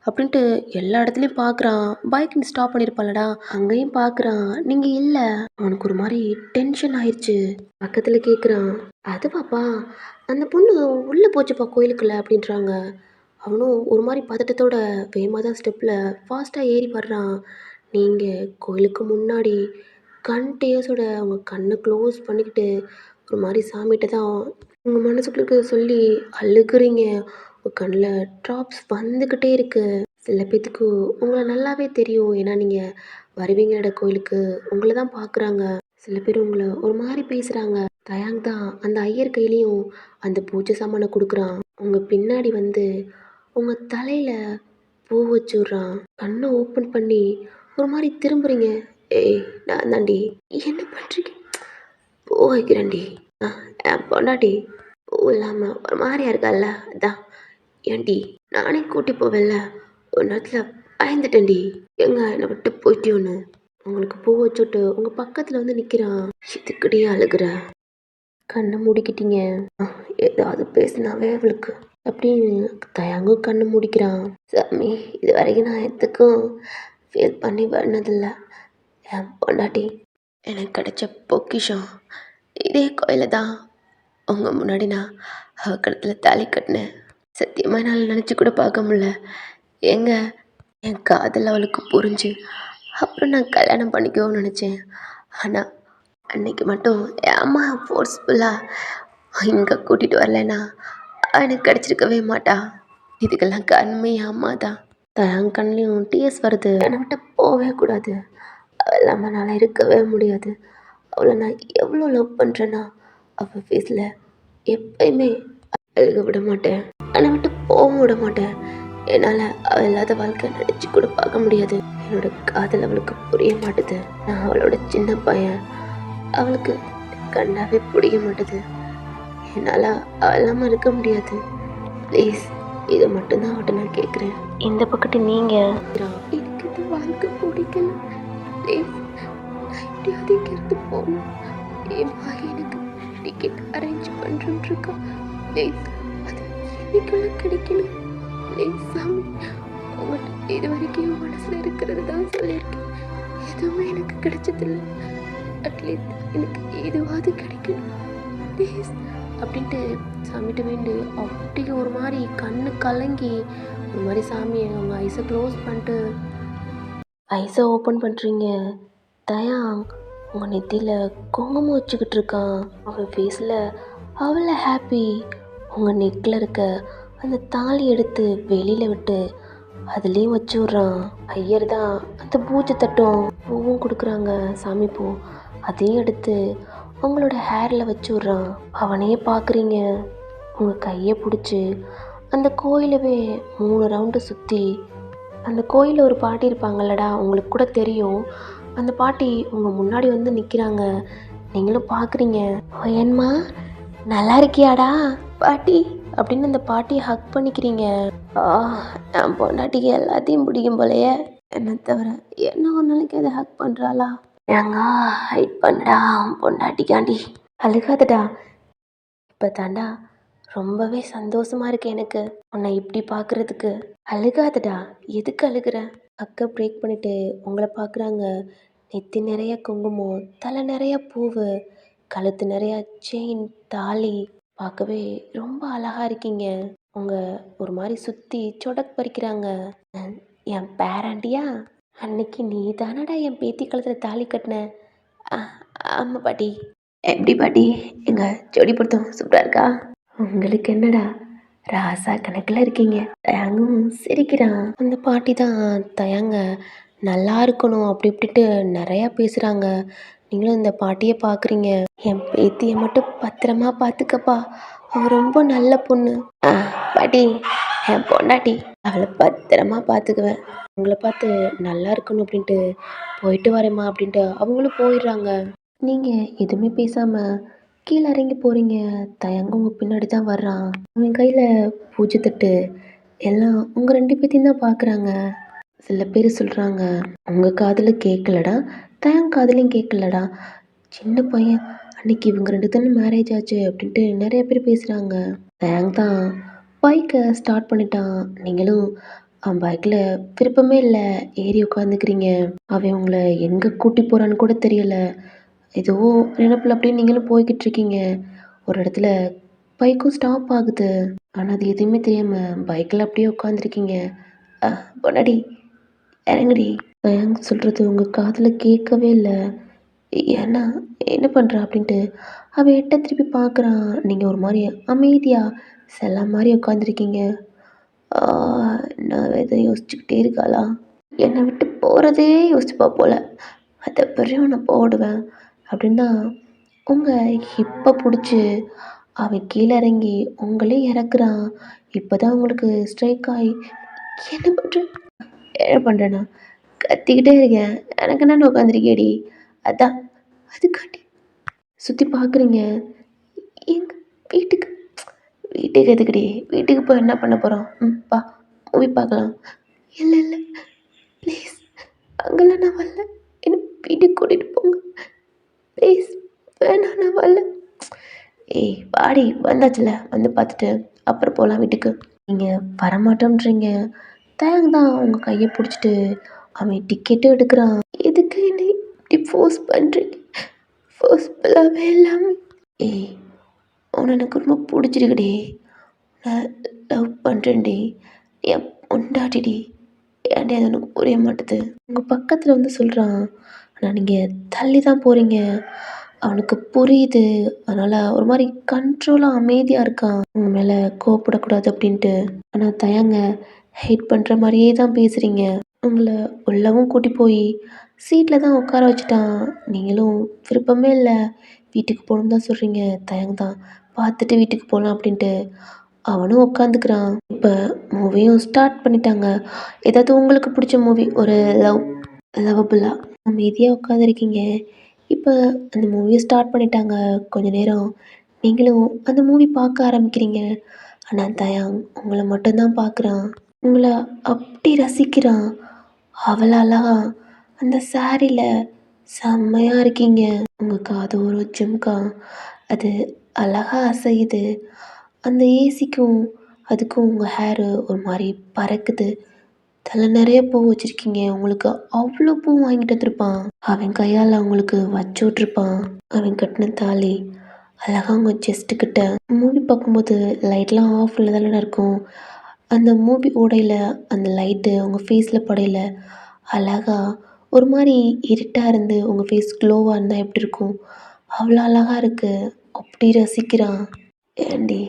அப்படின்ட்டு எல்லா இடத்துலயும் பார்க்குறான். பைக் ஸ்டாப் பண்ணியிருப்பான்லடா, அங்கேயும் பார்க்குறான். நீங்க இல்ல. அவனுக்கு ஒரு மாரி டென்ஷன் ஆயிருச்சு. பக்கத்துல கேட்குறான். "அதுவாப்பா, அந்த பொண்ணு உள்ள போச்சுப்பா கோயிலுக்குள்ள" அப்படின்றாங்க. அவனும் ஒரு மாரி பதட்டத்தோட வேகமா தான் ஸ்டெப்ல ஃபாஸ்ட்டா ஏறி வர்றான். நீங்க கோயிலுக்கு முன்னாடி கன்டினியூஸோட அவங்க கண்ண க்ளோஸ் பண்ணிக்கிட்டு ஒரு மாரி சாமிட்ட தான் உங்க மனசுக்குள்ள இருக்கிறத சொல்லி அழுகுறீங்க. உங்க கண்ல ட்ராப்ஸ் வந்துக்கிட்டே இருக்கு. சில பேத்துக்கு உங்கள நல்லாவே தெரியும். ஏன்னா நீங்க வருவீங்கல்ல கோயிலுக்கு. உங்கள தான் பார்க்குறாங்க. சில பேர் உங்கள ஒரு மாரி பேசுறாங்க. தயாங் தான் அந்த ஐயர் கையிலயும் அந்த பூஜை சாமான குடுக்குறான். உங்க பின்னாடி வந்து உங்க தலையில பூ வச்சு விடுறான். கண்ண ஓப்பன் பண்ணி ஒரு மாரி திரும்புறீங்க. "ஏய் நான் தாண்டி. என்ன பண்றீங்க?" "பூ வைக்கிறேன்டி." "ஆ என் பொண்டாட்டி பூ இல்லாம ஒரு மாரியா இருக்கால்ல, அதான்." "ஏன்டி நானே கூட்டி போவேன்ல, ஒரு நேரத்துல பயந்துட்டேன்டி. ஏங்க என்னை விட்டு போயிட்டியோன்னு." உங்களுக்கு பூ வச்சுட்டு உங்க பக்கத்துல வந்து நிக்கிறான். "எதுக்குடி அழுகுற? கண்ணை மூடிக்கிட்டீங்க. "ஆ, ஏதாவது பேசினாவே அவளுக்கு" அப்படின்னு தயங்கும் கண்ணை மூடிக்கிறான். "சாமி இது வரைக்கும் நான் எதுக்கும் ஃபீல் பண்ணி பண்ணதில்ல. என் பொண்டாட்டி எனக்கு கிடைச்ச பொக்கிஷம். இதே கோயில தான் உங்க முன்னாடி நான் அவ கழுத்துல தாலி கட்டினேன். சத்தியமா என்னால் நினச்சி கூட பார்க்க முடியல. ஏங்க என் காதல் அவளுக்கு புரிஞ்சு அப்புறம் நான் கல்யாணம் பண்ணிக்கோன்னு நினச்சேன். ஆனால் அன்னைக்கு மட்டும் என் அம்மா ஃபோர்ஸ்ஃபுல்லாக இங்கே கூட்டிகிட்டு வரலைன்னா அவ எனக்கு கிடச்சிருக்கவே மாட்டா. இதுக்கெல்லாம் காரணமே என் அம்மா தான்." தயங் கண்லேயும் டீயர்ஸ் வருது. என்னை விட்டு போகவே கூடாது. அவள் இல்லாமல் என்னால் இருக்கவே முடியாது. அவளை நான் எவ்வளோ லவ் பண்ணுறேன்னா அவள் ஃபேஸில் எப்பயுமே அழுக விட மாட்டேன். என்னை விட்டு போகவும் விட மாட்டேன். என்னால் அவள் இல்லாத வாழ்க்கை நடிச்சு கூட பார்க்க முடியாது. என்னோட காதல் அவளுக்கு புரிய மாட்டுது. நான் அவளோட சின்ன பையன். அவளுக்கு கண்டாவே பிடிக்க மாட்டுது. என்னால் அவள் இல்லாமல் இருக்க முடியாது. ப்ளீஸ் இதை மட்டும்தான் அவட்ட நான் கேட்குறேன். இந்த பக்கத்து நீங்கள் எனக்கு இந்த வாழ்க்கை பிடிக்கல. ப்ளீஸ் நான் எப்படியாவது இங்கிருந்து போகணும். என் மகன் எனக்கு டிக்கெட் அரேஞ்ச் பண்ணுறேன்னு இருக்கா. ப்ளீஸ் அது என்னைக்குள்ள கிடைக்கணும். ப்ளீஸ் சாமி உங்கள்கிட்ட இது வரைக்கும் என் மனசில் இருக்கிறது தான் சொல்லியிருக்கேன். எதுவுமே எனக்கு கிடைச்சதில்லை. அட்லீஸ்ட் எனக்கு எதுவாவது கிடைக்கணும் ப்ளீஸ் அப்படின்ட்டு சாமிகிட்ட வேண்டு அப்படி ஒரு மாதிரி கண்ணு கலங்கி ஒரு மாதிரி சாமியை அவங்க ஐஸை க்ளோஸ் பண்ணிட்டு ஐஸை ஓப்பன் பண்ணுறீங்க. தயாங் உங்கள் நெத்தியில் குங்குமம் வச்சுக்கிட்டு இருக்கான். அவன் ஃபேஸில் அவ்வளோ ஹாப்பி. உங்கள் நெக்கில் இருக்க அந்த தாலி எடுத்து வெளியில் விட்டு அதுலேயும் வச்சு விட்றான். ஐயர் தான் அந்த பூஜை தட்டும் பூவும் கொடுக்குறாங்க. சாமி பூ அதையும் எடுத்து உங்களோட ஹேரில் வச்சு விட்றான். அவனையே பார்க்குறீங்க. உங்கள் கையை பிடிச்சி அந்த கோயிலவே 3 ரவுண்டு சுற்றி அந்த கோயிலில் ஒரு பாட்டி இருப்பாங்கல்லடா, உங்களுக்கு கூட தெரியும். அந்த பாட்டி உங்கள் முன்னாடி வந்து நிற்கிறாங்க. நீங்களும் பார்க்குறீங்க. "ஓயன்மா நல்லா இருக்கியாடா பாட்டி" அப்படின்னு அந்த பாட்டியை ஹக் பண்ணிக்கிறீங்க. என் பொண்டாட்டிக்கு எல்லாத்தையும் பிடிக்கும் போலையே. என்னை தவிர என்ன ஒரு நாளைக்கு அதை ஹக் பண்ணுறாளா? ஏங்க ஹைட் பண்ணடா பொண்டாட்டிக்காண்டி. அழுகாதடா. இப்போ தாண்டா ரொம்பவே சந்தோஷமா இருக்கு எனக்கு உன்னை இப்படி பார்க்குறதுக்கு. அழுகாதடா. எதுக்கு அழுகுற? அக்கா பிரேக் பண்ணிட்டு உங்களை பார்க்குறாங்க. நெத்தி நிறைய குங்குமம், தலை நிறைய பூவு, கழுத்து நிறைய செயின், தாலி. பார்க்கவே ரொம்ப அழகா இருக்கீங்க. உங்க ஒரு மாரி சுத்தி சொடக் பறிக்கிறாங்க. அ என் பேராண்டியா? அன்னைக்கு நீ தானடா என் பேத்தி கழுத்துல தாலி கட்டுன? அ ஆமா பாட்டி. எப்படி பாட்டி? எங்க ஜோடி பொருத்தம் சூப்பரா இருக்கா? உங்களுக்கு என்னடா? ராசா கணக்குல இருக்கீங்க. தயங்கும் சிரிக்கிறான். அந்த பாட்டி தான் தயங்க நல்லா இருக்கணும் அப்படி இப்படின்ட்டு நெறையா பேசுறாங்க. நீங்களும் இந்த பாட்டிய பார்க்குறீங்க. என் பேத்திய மட்டும் பத்திரமா பார்த்துக்கப்பா. அவ ரொம்ப நல்ல பொண்ணு. ஆ பாட்டி, என் பொண்டாட்டி. அவள பத்திரமா பார்த்துக்குவேன். உங்கள பார்த்து நல்லா இருக்கணும் அப்படின்ட்டு போயிட்டு வரேம்மா அப்படின்ட்டு அவங்களும் போயிடுறாங்க. நீங்க எதுவுமே பேசாம கீழ இறங்கி போறீங்க. தயங்க உங்க பின்னாடி தான் வர்றான். அவன் கையில பூஜை தட்டு. எல்லாம் உங்க 2 பேத்தையும் தான் பார்க்குறாங்க. சில பேர் சொல்றாங்க, "உங்க காதுல கேட்கலடா, தயங் காதுலயும் கேட்கலடா. சின்ன பையன் அன்னைக்கு இவங்க 2 தானே மேரேஜ் ஆச்சு" அப்படின்ட்டு நெறைய பேர் பேசுறாங்க. தயங் தான் பைக்க ஸ்டார்ட் பண்ணிட்டான். நீங்களும் அவன் பைக்ல விருப்பமே இல்ல. ஏறி உட்காந்துக்கிறீங்க. அவன் உங்கள எங்க கூட்டி போறான்னு கூட தெரியல. ஏதோ நினைப்புல அப்படியே நீங்களும் போய்க்கிட்டு இருக்கீங்க. ஒரு இடத்துல பைக்கும் ஸ்டாப் ஆகுது. ஆனா அது எதுவுமே தெரியாம பைக்ல அப்படியே உட்காந்துருக்கீங்க. அ பொண்டாட்டி இறங்குடி. தயங் சொல்றது உங்க காதுல கேட்கவே இல்ல. ஏன்னா என்ன பண்ற அப்படின்ட்டு அவன் எட்ட திருப்பி பார்க்குறான். நீங்க ஒரு மாரி அமைதியா செல்ல மாரி உட்காந்துருக்கீங்க. ஆ நான் எதோ யோசிச்சுக்கிட்டே இருக்காளா? என்னை விட்டு போறதே யோசிச்சுப்பா போல. அத பிறகு நான் போடுவேன் அப்படின்னு தான் உங்க ஹிப்ப புடிச்சு அவன் கீழ இறங்கி உங்களையும் இறக்குறான். இப்பதான் உங்களுக்கு ஸ்ட்ரைக் ஆயி என்ன பண்றேன்? என்ன பண்றேனா? கத்திக்கிட்டே இருக்கேன். எனக்கு என்னன்னு உட்காந்துருக்கியேடி. அதான் அதுக்காண்டி சுத்தி பார்க்குறீங்க. எங்க வீட்டுக்கு வீட்டுக்கு எதுக்குடி? வீட்டுக்கு போய் என்ன பண்ண போறோம்? வா மூவி பார்க்கலாம். இல்ல இல்ல ப்ளீஸ் அங்கெல்லாம் நான் வரல. என்ன வீட்டுக்கு கூட்டிட்டு போங்க. ப்ளீஸ் வேணாம் நான் வரல. ஏய் வாடி வந்தாச்சுல வந்து பார்த்துட்டு அப்புறம் போகலாம் வீட்டுக்கு. நீங்க வரமாட்டோன்றீங்க. தயங் தான் உங்க கையை பிடிச்சிட்டு அவன் டிக்கெட்டும் எடுக்கிறான். எதுக்கு என்னை இப்படி ஃபோர்ஸ் பண்ணுறீங்க? ஃபோர்ஸ்ஃபுல்லாகவே எல்லாமே. ஏய் உன்னை எனக்கு ரொம்ப பிடிச்சிருக்குடி. நான் லவ் பண்ணுறேன்டி. என் பொண்டாட்டிடி. ஏன்டி அது உனக்கு புரிய மாட்டுது? உங்க பக்கத்தில் வந்து சொல்கிறான். ஆனால் நீங்கள் தள்ளி தான் போகிறீங்க. அவனுக்கு புரியுது. அதனால் ஒரு மாதிரி கண்ட்ரோலாக அமைதியாக இருக்கான். உங்க மேலே கோவப்படக்கூடாது அப்படின்ட்டு. ஆனால் தயங்க ஹெய்ட் பண்ணுற மாதிரியே தான் பேசுகிறீங்க. உங்கள உள்ளவும் கூட்டி போய் சீட்டில் தான் உட்கார வச்சுட்டான். நீங்களும் விருப்பமே இல்லை. வீட்டுக்கு போகணுன்னு தான் சொல்கிறீங்க. தயங்க தான் பார்த்துட்டு வீட்டுக்கு போகலாம் அப்படின்ட்டு. அவனும் உட்காந்துக்கிறான். இப்போ மூவியும் ஸ்டார்ட் பண்ணிட்டாங்க. ஏதாவது உங்களுக்கு பிடிச்ச மூவி ஒரு லவ்வபுல்லா அமைதியாக உட்காந்துருக்கீங்க. இப்போ அந்த மூவியை ஸ்டார்ட் பண்ணிட்டாங்க. கொஞ்ச நேரம் நீங்களும் அந்த மூவி பார்க்க ஆரம்பிக்கிறீங்க. ஆனால் தயாங் உங்களை மட்டும்தான் பார்க்குறான். உங்களை அப்படி ரசிக்கிறான். அவ்வளோ அழகா அந்த சாரியில் செம்மையாக இருக்கீங்க. உங்கள் காது ஒரு ஜிம்கா அது அழகா அசையுது. அந்த ஏசிக்கும் அதுக்கும் உங்கள் ஹேரு ஒரு மாதிரி பறக்குது. தலை நிறைய பூ வச்சுருக்கீங்க. உங்களுக்கு அவ்வளோ பூ வாங்கிட்டு வந்திருப்பான். அவன் கையால் உங்களுக்கு வச்சு விட்ருப்பான். அவன் கட்டின தாலி அழகா உங்க செஸ்ட்டுக்கிட்ட. மூவி பார்க்கும்போது லைட்லாம் ஆஃபில் தானே இருக்கும். அந்த மூவி ஓடையில் அந்த லைட்டு உங்கள் ஃபேஸில் படையில அழகா ஒரு மாதிரி இருட்டாக இருந்து உங்கள் ஃபேஸ் க்ளோவாக இருந்தால் எப்படி இருக்கும்? அவ்வளோ அழகா இருக்கு. அப்படி ரசிக்கிறான். ஏன்டி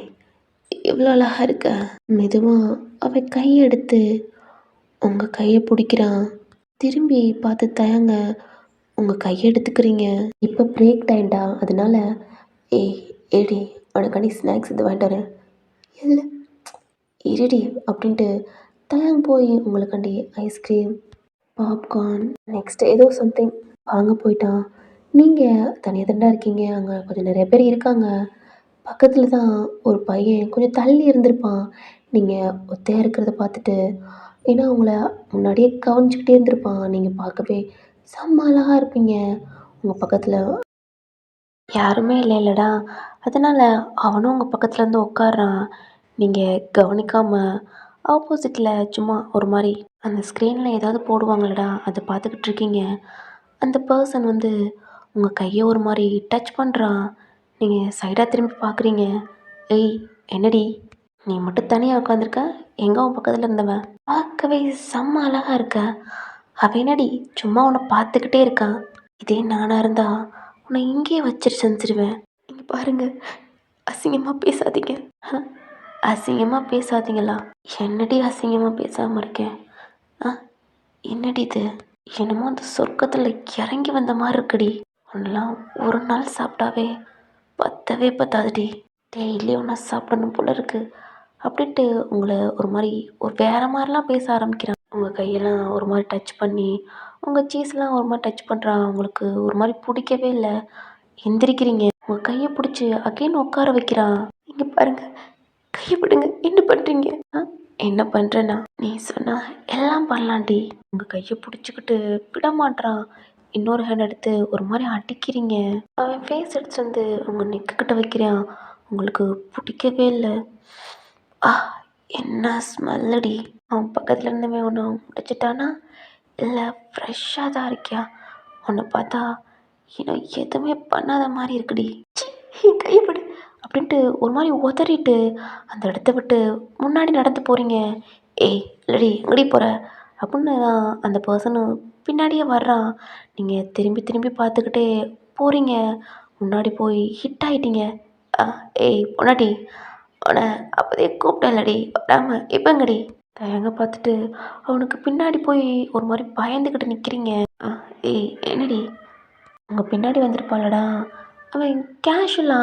இவ்வளோ அழகா இருக்க? மெதுவாக அவன் கையெடுத்து உங்கள் கையை பிடிக்கிறான். திரும்பி பார்த்து தயங்க உங்கள் கையை எடுத்துக்கிறீங்க. இப்போ பிரேக் டைம்டா அதனால ஏய் ஏடி உனக்காண்டி ஸ்நாக்ஸ் இது வாங்கிட்டு வரேன். இல்லை இருடி அப்படின்ட்டு தயங்க போய் உங்களுக்காண்டி ஐஸ்கிரீம் பாப்கார்ன் நெக்ஸ்ட் ஏதோ சம்திங் வாங்க போயிட்டான். நீங்கள் தனியாக தாண்டா இருக்கீங்க. அங்கே கொஞ்சம் நிறைய பேர் இருக்காங்க. பக்கத்தில் தான் ஒரு பையன் கொஞ்சம் தள்ளி இருந்திருப்பான். நீங்கள் ஒத்தையாக இருக்கிறத பார்த்துட்டு ஏன்னா அவங்கள முன்னாடியே கவனிச்சுக்கிட்டே இருந்திருப்பான். நீங்கள் பார்க்கவே செம்ம அழகா இருப்பீங்க. உங்கள் பக்கத்தில் யாருமே இல்லைல்லடா. அதனால் அவனும் உங்கள் பக்கத்தில் வந்து உட்கார்றான். நீங்கள் கவனிக்காம ஆப்போசிட்டில் சும்மா ஒரு மாதிரி அந்த ஸ்க்ரீனில் ஏதாவது போடுவாங்களடா அதை பார்த்துக்கிட்டு இருக்கீங்க. அந்த பெர்சன் வந்து உங்க கைய ஒரு மாரி டச் பண்றான். நீங்க சைடா திரும்பி பார்க்குறீங்க. "ஏய் என்னடி? நீ மட்டும் தனியா உட்காந்துருக்க? எங்க உன் பக்கத்துல இருந்தவன்? பார்க்கவே செம்ம அழகா இருக்க. அவன் என்னடி சும்மா உன்ன பார்த்துக்கிட்டே இருக்கான். இதே நானா இருந்தா உன்னை இங்கேயே வச்சுட்டு செஞ்சுருவேன். இங்க பாருங்க, அசிங்கமா பேசாதீங்க." "ஹ! அசிங்கமா பேசாதீங்களா? என்னடி அசிங்கமா பேசாம இருக்கேன்? ஆ என்னடி இது? என்னமோ அந்த சொர்க்கத்துல இறங்கி வந்த மாரி இருக்குடி. உன்னலாம் ஒரு நாள் சாப்பிட்டாவே பத்தவே பத்தாதுடி. டெய்லி ஒன்றா சாப்பிடணும் போல இருக்கு." அப்படின்ட்டு உங்கள ஒரு மாரி ஒரு வேற மாரிலாம் பேச ஆரம்பிக்கிறான். உங்க கையெல்லாம் ஒரு மாரி டச் பண்ணி, உங்க சீஸ்லாம் ஒரு மாரி டச் பண்றான். உங்களுக்கு ஒரு மாரி புடிக்கவே இல்ல. எந்திரிக்கிறீங்க. உங்க கைய புடிச்சு அகைன் உட்கார வைக்கிறான். "இங்க பாருங்க, கைய விடுங்க. என்ன பண்றீங்க? ஆ என்ன பண்றேன்னா, நீ சொன்னா எல்லாம் பண்ணலாம்டி." உங்க கைய புடிச்சுக்கிட்டு விட மாட்றான். இன்னொரு ஹேண்ட் எடுத்து ஒரு மாரி அடிக்கிறீங்க. அவன் ஃபேஸ் எடுத்துட்டு வந்து உங்க நெக்கு கிட்ட வைக்கிறான். உங்களுக்கு புடிக்கவே இல்ல. ஆ! என்ன ஸ்மெல்லுடி! அவன் பக்கத்துல இருந்தவன் உன்ன முடிச்சுட்டானா? இல்ல ஃப்ரெஷ்ஷா தான் இருக்கியா? உன்ன பார்த்தா இன்னும் எதுவுமே பண்ணாத மாரி இருக்குடி. ச்சீ! என் கைய விடு! அப்படின்ட்டு ஒரு மாரி உதறிட்டு அந்த இடத்த விட்டு முன்னாடி நடந்து போறீங்க. "ஏய் இல்லடி எங்கடி போற?" அப்படின்னு அந்த பெர்சனும் பின்னாடியே வர்றான். நீங்க திரும்பி திரும்பி பார்த்துக்கிட்டே போறீங்க. முன்னாடி போய் ஹிட் ஆயிட்டீங்க. "அ ஏய் பொண்டாட்டி! உன்ன அப்போதே கூப்பிட்டேன்லடி, விடாம இப்ப எங்கடி?" தயங்க பார்த்துட்டு அவனுக்கு பின்னாடி போய் ஒரு மாரி பயந்துக்கிட்டு நிற்கிறீங்க. "அ ஏய் என்னடி?" உங்க பின்னாடி வந்திருப்பான்லடா, அவன் கேஷுவலா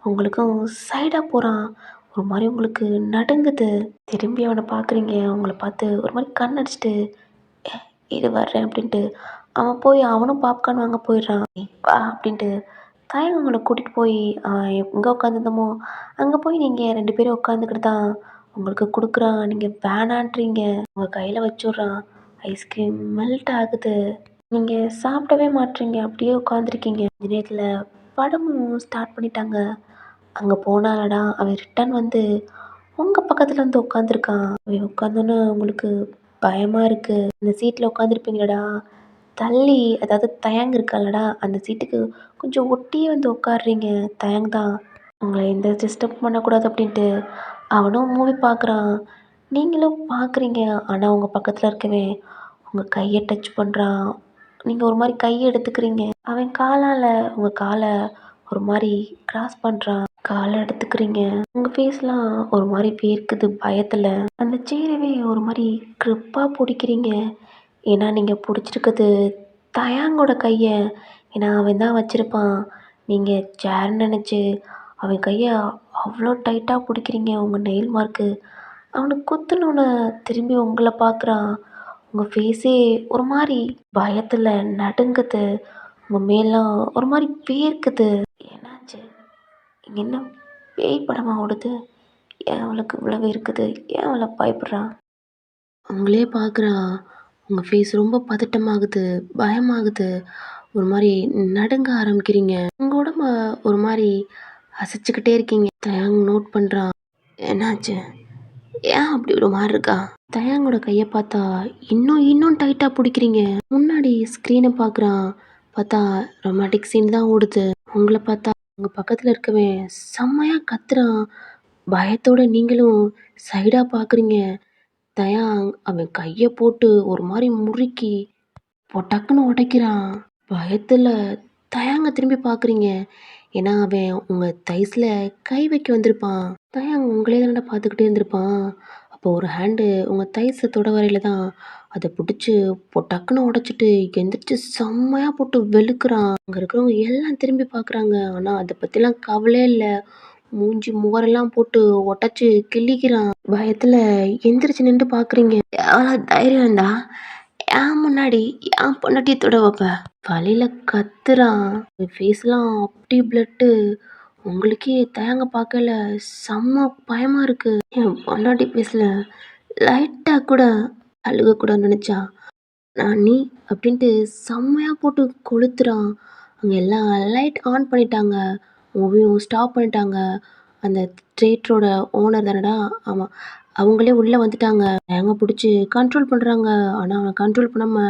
உங்களுக்கும் சைடா போறான். ஒரு மாரி உங்களுக்கு நடுங்குது. திரும்பி அவன பார்க்குறீங்க. உங்கள பார்த்து ஒரு மாரி கண் அடிச்சுட்டு, "ஏ இரு வர்றேன்" அப்படின்ட்டு அவன் போய் அவனும் பாப்கார்ன் வாங்க போயிடுறான். "ஏய் வா" அப்படின்ட்டு தயங்க உங்கள கூட்டிட்டு போய் எங்க உட்காந்துருந்தோமோ, அங்க போய் நீங்க 2 பேரும் உட்காந்துக்கிட்டு தான் உங்களுக்கு குடுக்குறான். நீங்க வேணான்றீங்க. உங்க கையில வச்சுடுறான். ஐஸ்கிரீம் மெல்ட் ஆகுது. நீங்க சாப்பிடவே மாட்றீங்க. அப்படியே உட்காந்துருக்கீங்க. இந்த நேரத்துல படமும் ஸ்டார்ட் பண்ணிட்டாங்க. அங்க போனாலடா, அவன் ரிட்டர்ன் வந்து உங்க பக்கத்துல வந்து உட்காந்துருக்கான். அவன் உட்காந்தோன்னே உங்களுக்கு பயமா இருக்கு. இந்த சீட்ல உட்காந்துருப்பீங்களடா, தள்ளி அதாவது தயங் இருக்கால்லடா, அந்த சீட்டுக்கு கொஞ்சம் ஒட்டியே வந்து உட்கார்றீங்க. தயங் தான். உங்கள எந்த டிஸ்டர்ப் பண்ணக்கூடாது அப்படின்ட்டு. அவனும் மூவி பார்க்குறான். நீங்களும் பார்க்குறீங்க. ஆனா உங்க பக்கத்துல இருக்கவன் உங்க கைய டச் பண்றான். நீங்க ஒரு மாரி கைய எடுத்துக்கிறீங்க. அவன் காலால உங்க கால ஒரு மாரி கிராஸ் பண்றான். கால எடுத்துக்கிறீங்க. உங்க ஃபேஸ்லாம் ஒரு மாரி வேர்க்குது பயத்துல. அந்த சேரவே ஒரு மாரி கிரிப்பா புடிக்கிறீங்க. ஏன்னா நீங்க புடிச்சிருக்கிறது தயாங்கோட கைய. ஏன்னா அவன் தான் வச்சிருப்பான். நீங்க சேர்ன்னு நெனச்சு அவன் கைய அவ்வளோ டைட்டா புடிக்கிறீங்க. உங்க நெயில் மார்க்கு அவனுக்கு குத்துனோன திரும்பி உங்கள பார்க்குறான். உங்க ஃபேஸே ஒரு மாரி பயத்துல நடுங்குது. உங்க மேலாம் ஒரு மாரி வேர்க்குது. என்னாச்சு? இங்க என்ன பேய் படமா ஓடுது? ஏன் அவளுக்கு இவ்வளோ வேர்க்குது? ஏன் அவள பயப்படுறா? உங்களே பார்க்குறா. உங்க ஃபேஸ் ரொம்ப பதட்டமாகுது, பயமாகுது. ஒரு மாரி நடுங்க ஆரம்பிக்கிறீங்க. உங்க உடம்ப ஒரு மாரி அசைச்சுக்கிட்டே இருக்கீங்க. தயங் நோட் பண்றான். என்னாச்சு? ஏன் அப்படி ஒரு மாரி இருக்கா? தயாங்கோட கைய பார்த்தா இன்னும் இன்னும் டைட்டா புடிக்கிறீங்க. முன்னாடி ஸ்க்ரீன பார்க்குறான். பார்த்தா ரொமான்டிக் சீன் தான் ஓடுது. உங்கள பார்த்தா உங்க பக்கத்துல இருக்கவன் செம்மையா கத்துறான். பயத்தோட நீங்களும் சைடா பார்க்குறீங்க. தயாங் அவன் கைய போட்டு ஒரு மாரி முறுக்கி டக்குன்னு உடைக்கிறான். பயத்துல தயங்க திரும்பி பார்க்குறீங்க. ஏன்னா, அவன் உங்க தைஸ்ல கை வைக்க வந்திருப்பான். தயங் உங்களே தானடா பார்த்துக்கிட்டே இருந்திருப்பான். அப்போ ஒரு ஹேண்டு உங்க தைஸ தொட வரையில தான் அத புடிச்சு டக்குன்னு உடைச்சிட்டு எந்திரிச்சு செம்மையா போட்டு வெளுக்குறான். அங்க இருக்கிறவங்க எல்லாம் திரும்பி பார்க்குறாங்க. ஆனா, அத பத்திலாம் கவலையே இல்ல. மூஞ்சி முகரெல்லாம் போட்டு உடைச்சு கிழிக்கிறான். பயத்துல எந்திரிச்சு நின்டு பார்க்குறீங்க. எவ்வளோ தைரியம் இருந்தா என் முன்னாடி என் பொண்டாட்டிய தொட வைப்ப? வலியில கத்துறான். ஃபேஸ்லாம் அப்படி பிளட்டு. உங்களுக்கே தயங்க பார்க்கையில செம்ம பயமா இருக்கு. என் பொண்டாட்டி ஃபேஸ்ல லைட்டா கூட அழுக கூட நினைச்சா நான் நீ அப்படின்ட்டு செம்மையா போட்டு கொளுத்துறான். அங்க எல்லாம் லைட் ஆன் பண்ணிட்டாங்க. மூவியும் ஸ்டாப் பண்ணிட்டாங்க. அந்த தியேட்டரோட ஓனர் தானடா? ஆமா. அவங்களே உள்ள வந்துட்டாங்க. ஏங்க புடிச்சு கண்ட்ரோல் பண்றாங்க. ஆனா, அவன் கண்ட்ரோல் பண்ணாம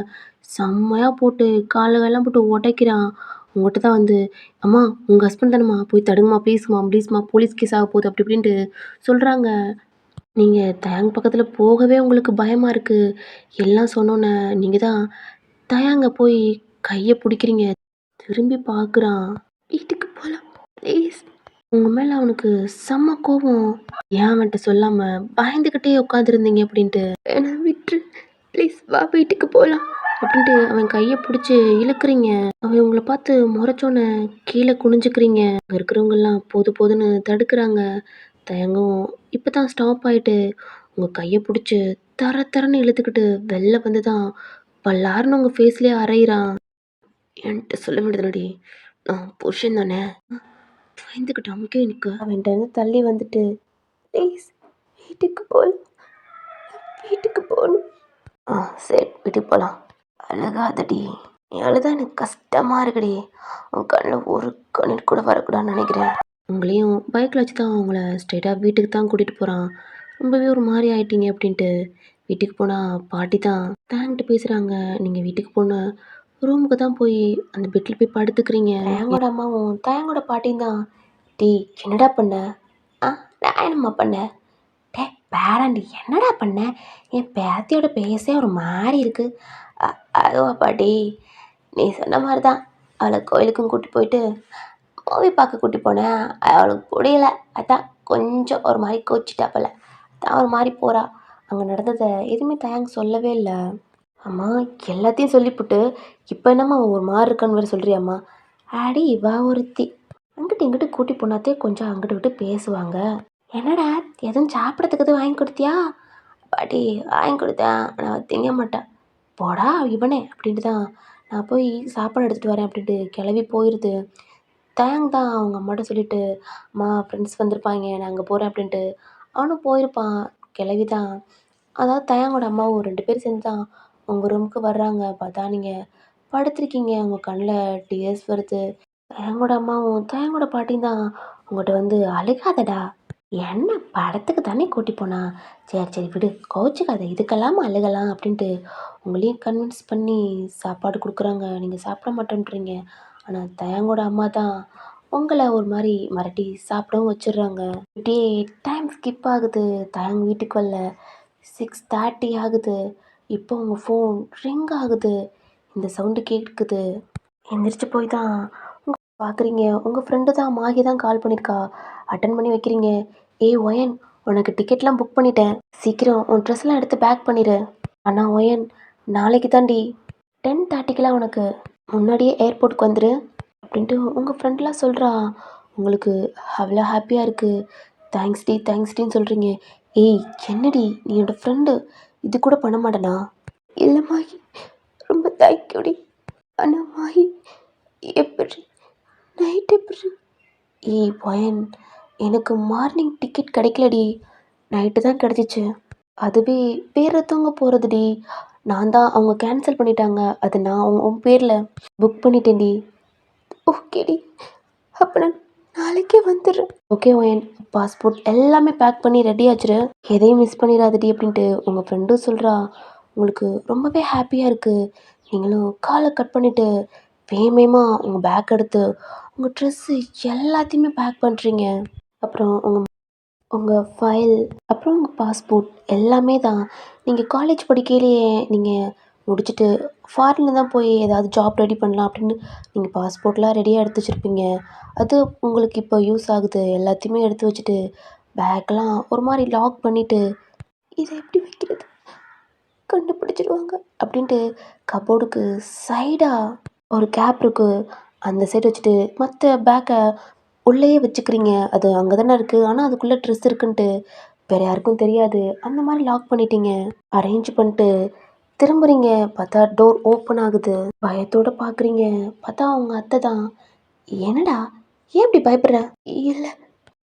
செம்மையா போட்டு காலெல்லாம் போட்டு உடைக்கிறான். உங்கட்ட தான் வந்து, "அம்மா உங்க ஹஸ்பண்ட் தானம்மா, போய் தடுங்கம்மா ப்ளீஸ்மா ப்ளீஸ்மா போலீஸ் கேஸ் ஆக போகுது" அப்படி இப்படின்ட்டு சொல்றாங்க. நீங்க தயாங் பக்கத்துல போகவே உங்களுக்கு பயமா இருக்கு. எல்லாம் சொன்னோனே, நீங்க தான் தயாங்க போய் கைய புடிக்கிறீங்க. திரும்பி பார்க்குறான். "வீட்டுக்கு போலாம் ப்ளீஸ்." உங்க மேல அவனுக்கு செம்ம கோவம். ஏன் அவன்ட்ட சொல்லாம பயந்துகிட்டே உட்காந்துருந்தீங்க அப்படின்ட்டு. "என்ன விட்ரு. ப்ளீஸ் வா வீட்டுக்கு போலாம்." அப்படின்ட்டு அவன் கைய புடிச்சு இழுக்குறீங்க. அவன் உங்கள பார்த்து மொறச்சோனே கீழ குனிஞ்சுக்கிறீங்க. அங்க இருக்கிறவங்கலாம் போது போதுன்னு தடுக்குறாங்க. தயங்கம் இப்பதான் ஸ்டாப் ஆயிட்டு, உங்க கைய புடிச்சு தர தரன்னு இழுத்துக்கிட்டு வெளில வந்து தான் பல்லார்ன்னு உங்க ஃபேஸ்லயே அறையிறான். "என்ட்ட சொல்ல வேண்டியதுதானடி. நான் புருஷன் தானே." பயந்துகிட்டு அமுக்கி நிக்க அவன்ட்ட இருந்து தள்ளி வந்துட்டு, "ப்ளீஸ் வீட்டுக்கு போலாம். வீட்டுக்கு போணும்." "ஆ சரி வீட்டுக்கு போலாம்." "அழுகாதடி. நீ அழுதா எனக்கு கஷ்டமா இருக்குடி. உன் கண்ணுல ஒரு கண்ணீர் கூட வரக்கூடாதுன்னு நினைக்கிறேன்." உங்களையும் பைக்ல வச்சு தான் உங்கள ஸ்ட்ரெயிட்டா வீட்டுக்கு தான் கூட்டிட்டு போறான். ரொம்பவே ஒரு மாரி ஆயிட்டீங்க அப்படின்ட்டு. வீட்டுக்கு போனா பாட்டி தான் தேங்க்ட்டு பேசுறாங்க. நீங்க வீட்டுக்கு போன ரூமுக்கு தான் போய் அந்த பெட்ல போய் படுத்துக்கிறீங்க. தயங்கோட அம்மாவும், தயங்கோட பாட்டியும் தான், "டேய் என்னடா பண்ண?" "ஆ நான் என்னம்மா பண்ணேன்?" "டேய் பேராண்டி என்னடா பண்ண? என் பேத்தியோட பேசே ஒரு மாரி இருக்கு." "அ அதுவா பாட்டி, நீ சொன்ன மாரி தான். அவள கோயிலுக்கும் கூட்டி போயிட்டு, மூவி பார்க்க கூட்டி போனேன். அவளுக்கு புரியல. அதான் கொஞ்சம் ஒரு மாரி கோச்சிட்டா போல. அதான் ஒரு மாரி போறா." அங்க நடந்தத எதுவுமே தயங்க சொல்லவே இல்ல. "அம்மா எல்லாத்தையும் சொல்லிப்புட்டு, இப்ப என்னம்மா ஒரு மாரி இருக்கான்னு வேற சொல்றியாம்மா?" "அடி இவ ஒருத்தி. அங்கிட்டு இங்கிட்டு கூட்டி போனாத்தே கொஞ்சம் அங்கிட்டு இங்கிட்டு பேசுவாங்க." "என்னடா எதுவும் சாப்பிடறதுக்கு எதுவும் வாங்கி கொடுத்தியா?" "பாட்டி வாங்கி கொடுத்தேன். ஆனா அவ திங்க மாட்டா." "போடா இவனே!" அப்படின்ட்டு தான் நான் போய் சாப்பாடு எடுத்துட்டு வரேன் அப்படின்ட்டு கிளம்பி போயிருது. தயங் தான் அவங்க அம்மாட்ட சொல்லிட்டு, "அம்மா ஃப்ரெண்ட்ஸ் வந்திருப்பாய்ங்க. நான் அங்க போறேன்" அப்படின்ட்டு. அவனும் போயிருப்பான். கிளவி தான் அதாவது தயங்கோட அம்மாவும் 2 பேரும் சேர்ந்து தான் உங்க ரூமுக்கு வர்றாங்க. பார்த்தா நீங்க படுத்திருக்கீங்க. உங்க கண்ல டியர்ஸ் வருது. தயங்கோட அம்மாவும், தயங்கோட பாட்டியும் தான் உங்கட்ட வந்து, "அழுகாதடா. என்ன படத்துக்கு தானே கூட்டி போனா. சரி சரி விடு. கோவிச்சுக்காத. இதுக்கெல்லாமா அழுகலாம்." அப்படின்ட்டு உங்களையும் கன்வின்ஸ் பண்ணி சாப்பாடு குடுக்குறாங்க. நீங்க சாப்பிட மாட்டேன்றீங்க. ஆனா தயங்கோட அம்மா தான் உங்கள ஒரு மாரி மிரட்டி சாப்பிடவும் வச்சுர்றாங்க. இப்படியே டைம் ஸ்கிப் ஆகுது. தயங் வீட்டுக்கு வரல. 6:30 ஆகுது. இப்போ உங்க ஃபோன் ரிங் ஆகுது. இந்த சவுண்டு கேட்குது. எந்திரிச்சு போய் தான் பார்க்குறீங்க. உங்க ஃப்ரெண்டு தான் மாகி தான் கால் பண்ணியிருக்கா. அட்டெண்ட் பண்ணி வைக்கிறீங்க. "ஏய் ஒயன், உனக்கு டிக்கெட்லாம் புக் பண்ணிட்டேன். சீக்கிரம் உன் ட்ரெஸ்லாம் எடுத்து பேக் பண்ணிரு." "ஆனா ஒயன், நாளைக்கு தான்டி. 10:30க்கெல்லாம் உனக்கு முன்னாடியே ஏர்போர்ட்டுக்கு வந்துரு." அப்படின்ட்டு உங்க ஃப்ரெண்ட்லாம் சொல்றா. உங்களுக்கு அவ்வளோ ஹாப்பியா இருக்கு. தேங்க்ஸ்டி தேங்க்ஸ்டின்னு சொல்றீங்க. "ஏய் என்னடி நீ என்னோட ஃப்ரெண்டு. இது கூட பண்ண மாட்டேனா?" "இல்ல மாகி. ரொம்ப தேங்க்யூடி. ஆனா மாகி எப்பிட்ரி நைட் எப்பிட்ரி?" "ஏய் பயன், எனக்கு மார்னிங் டிக்கெட் கிடைக்கலடி. நைட்டு தான் கிடைச்சிச்சு. அதுவே வேற ஒருத்தவங்க போகிறதுடி. நான் தான் அவங்க கேன்சல் பண்ணிட்டாங்க. அது நான் உன் பேரில் புக் பண்ணிட்டேன்டி." "ஓகேடி. அப்போ நான் நாளைக்கே வந்துடுறேன்." "ஓகே ஒயன், பாஸ்போர்ட் எல்லாமே பேக் பண்ணி ரெடி ஆச்சுரு. எதையும் மிஸ் பண்ணிடாதடி." அப்படின்ட்டு உங்கள் ஃப்ரெண்டும் சொல்கிறா. உங்களுக்கு ரொம்பவே ஹாப்பியாக இருக்குது. நீங்களும் காலை கட் பண்ணிவிட்டு வேகமா உங்கள் பேக் எடுத்து உங்கள் ட்ரெஸ்ஸு எல்லாத்தையுமே பேக் பண்ணுறீங்க. அப்புறம் உங்கள் ஃபைல், அப்புறம் உங்கள் பாஸ்போர்ட் எல்லாமே தான். நீங்கள் காலேஜ் படிக்கையிலேயே நீங்கள் முடிச்சுட்டு ஃபாரினில் தான் போய் ஏதாவது ஜாப் ரெடி பண்ணலாம் அப்படின்னு நீங்கள் பாஸ்போர்ட்லாம் ரெடியாக எடுத்து வச்சுருப்பீங்க. அது உங்களுக்கு இப்போ யூஸ் ஆகுது. எல்லாத்தையுமே எடுத்து வச்சுட்டு பேக்லாம் ஒரு மாதிரி லாக் பண்ணிவிட்டு, "இதை எப்படி வைக்கிறது? கண்டுபிடிச்சிடுவாங்க." அப்படின்ட்டு கப்போர்டுக்கு சைடா ஒரு கேப் இருக்கு. அந்த சைடு வச்சுட்டு மற்ற பேக்க உள்ளேயே வச்சுக்கிறீங்க. அது அங்க தானே இருக்கு. ஆனா அதுக்குள்ள ட்ரெஸ் இருக்குன்ட்டு வேற யாருக்கும் தெரியாது. அந்த மாரி லாக் பண்ணிட்டீங்க. அரேஞ்ச் பண்ணிட்டு திரும்புறீங்க. பார்த்தா டோர் ஓப்பன் ஆகுது. பயத்தோட பார்க்குறீங்க. பார்த்தா உங்க அத்தை தான். "என்னடா? ஏன் இப்படி பயப்படுற?" "இல்ல."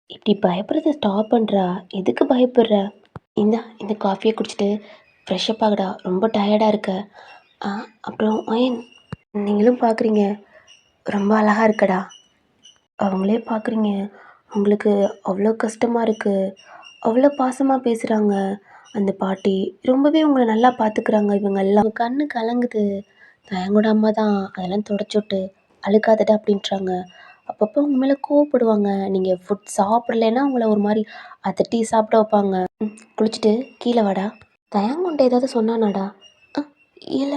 "இப்படி பயப்படுறத ஸ்டாப் பண்றா. எதுக்கு பயப்படுற? இந்தா இந்த காஃபிய குடிச்சிட்டு ஃப்ரெஷ் அப் ஆகுடா. ரொம்ப டயர்டா இருக்க." "ஆ அப்புறம் ஒயன் நீங்களும் பார்க்குறீங்க. ரொம்ப அழகா இருக்கடா." அவங்களே பார்க்குறீங்க. உங்களுக்கு அவ்வளோ கஷ்டமா இருக்கு. அவ்வளோ பாசமாக பேசுகிறாங்க அந்த பாட்டி. ரொம்பவே உங்கள நல்லா பார்த்துக்கிறாங்க இவங்கெல்லாம். உங்க கண்ணு கலங்குது. தயங்கோட அம்மா தான் அதெல்லாம் தொடச்சு விட்டு, "அழுகாதடா" அப்படின்றாங்க. அப்பப்போ உங்க மேல கோவப்படுவாங்க. நீங்க ஃபுட் சாப்பிடலைன்னா உங்கள ஒரு மாரி அதட்டி சாப்பிட வைப்பாங்க. "குளிச்சுட்டு கீழ வாடா." தயங்கு உன்ட்ட ஏதாவது சொன்னானாடா? "அ இல்ல."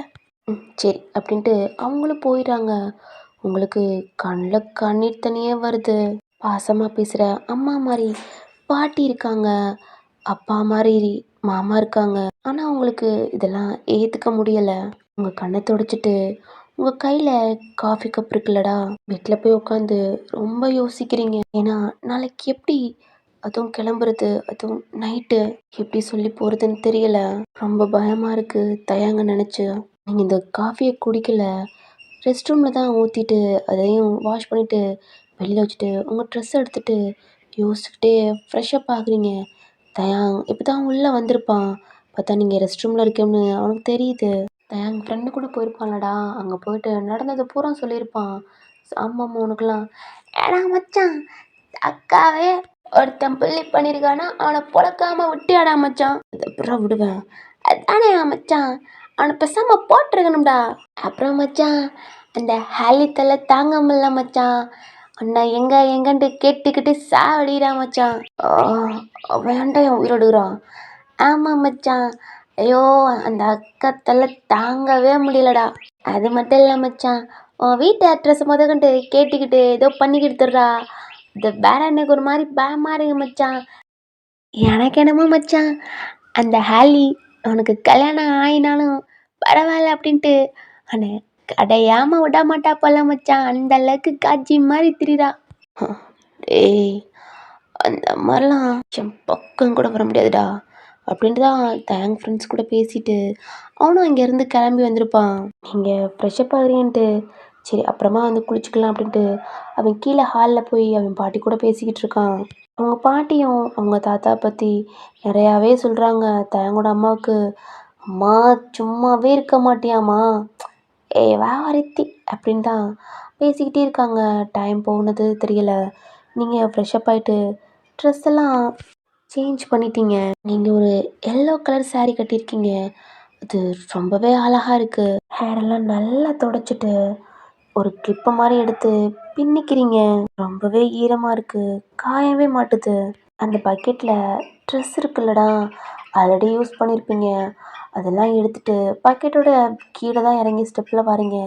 சரி." அப்படின்ட்டு அவங்களும் போயிடுறாங்க. உங்களுக்கு கண்ல கண்ணீர் தண்ணியே வருது. பாசமா பேசுற அம்மா மாரி பாட்டி இருக்காங்க. அப்பா மாரி மாமா இருக்காங்க. ஆனா உங்களுக்கு இதெல்லாம் ஏத்துக்க முடியல. உங்க கண்ண தொடச்சுட்டு, உங்க கையில காஃபி கப் இருக்குல்லடா, பெட்ல போய் உட்காந்து ரொம்ப யோசிக்கிறீங்க. ஏன்னா, நாளைக்கு எப்படி அதுவும் கிளம்புறது, அதுவும் நைட்டு எப்படி சொல்லி போறதுன்னு தெரியல. ரொம்ப பயமா இருக்கு தயங்க நெனச்சு. நீங்க இந்த காஃபிய குடிக்கல. ரெஸ்ட் ரூம்ல தான் ஊத்திட்டு, அதையும் வாஷ் பண்ணிட்டு, வெளில வச்சுட்டு, உங்க ட்ரெஸ் எடுத்துட்டு, யோசிச்சுக்கிட்டே ஃப்ரெஷ் அப் ஆகுறீங்க. தயாங் இப்போ தான் உள்ள வந்திருப்பான். பார்த்தா நீங்க ரெஸ்ட் ரூம்ல இருக்கேன்னு அவனுக்கு தெரியுது. தயாங் ஃப்ரெண்டு கூட போயிருப்பான்லடா, அங்க போயிட்டு நடந்தது பூரா சொல்லியிருப்பான். ஆமாமா உனக்கெல்லாம். "ஏடா மச்சான், அக்காவே ஒருத்தன் புள்ளி பண்ணியிருக்கானா, அவன பொழக்காம விட்டியாடா மச்சான்?" "அது எப்புட்றா விடுவேன்?" "அதானேயா மச்சான், அவன பேசாம போட்டுருக்கணும்டா." "அப்புறம் மச்சான், அந்த ஹாலி தொல்ல தாங்க முடியல மச்சான். உன்னை எங்க எங்கன்ட்டு கேட்டுக்கிட்டு சாவடிக்கிறான் மச்சான்." "அவன் ஏன்டா என் உயிரை எடுக்குறான்?" "ஆமா மச்சான். ஐயோ! அந்த அக்கா தொல்ல தாங்கவே முடியலடா. அது மட்டும் இல்ல மச்சான், உன் வீட்டு அட்ரஸ் மொதற்கொண்டு கேட்டுக்கிட்டு ஏதோ பண்ணிக்கிடுத்துடுறா. அது வேற எனக்கு ஒரு மாதிரி பயமா இருக்கு மச்சான்." "எனக்கு என்னமோ மச்சான், அந்த ஹாலி அவனுக்கு கல்யாணம் ஆயினாலும் பரவாயில்ல அப்படின்ட்டு அவனை அடையாம விட மாட்டா போல மச்சான். அந்த அளவுக்கு காட்சி மாதிரி திரிறா." "டேய், அந்த மாதிரிலாம் என் பக்கம் கூட வர முடியாதுடா." அப்படின்ட்டு தான் தேங்க் ஃப்ரெண்ட்ஸ் கூட பேசிட்டு அவனும் அங்கேருந்து கிளம்பி வந்திருப்பான். நீங்கள் ஃப்ரெஷ்அப் ஆகுறீன்ட்டு சரி அப்புறமா வந்து குளிச்சுக்கலாம் அப்படின்ட்டு அவன் கீழே ஹாலில் போய் அவன் பாட்டி கூட பேசிக்கிட்டு இருக்கான். அவங்க பாட்டியும் அவங்க தாத்தா பற்றி நிறையாவே சொல்கிறாங்க தயங்கோட அம்மாவுக்கு. "அம்மா சும்மாவே இருக்க மாட்டியாம்மா, ஏய் வா ஒருத்தி" அப்படின்னு தான் பேசிக்கிட்டே இருக்காங்க. டைம் போனது தெரியல. நீங்கள் ஃப்ரெஷ்அப் ஆகிட்டு ட்ரெஸ் எல்லாம் சேஞ்ச் பண்ணிட்டீங்க. நீங்கள் ஒரு எல்லோ கலர் saree கட்டியிருக்கீங்க. அது ரொம்பவே அழகா இருக்கு. ஹேரெல்லாம் நல்லா தொடச்சிட்டு ஒரு கிளிப்பு மாதிரி எடுத்து பின்னிக்கிறீங்க. ரொம்பவே ஈரமாக இருக்கு, காயவே மாட்டுது. அந்த பக்கெட்டில் ட்ரெஸ் இருக்குல்லடா, ஆல்ரெடி யூஸ் பண்ணியிருப்பீங்க. அதெல்லாம் எடுத்துட்டு பக்கெட்டோட கீழே தான் இறங்கி ஸ்டெப்பில் வரீங்க.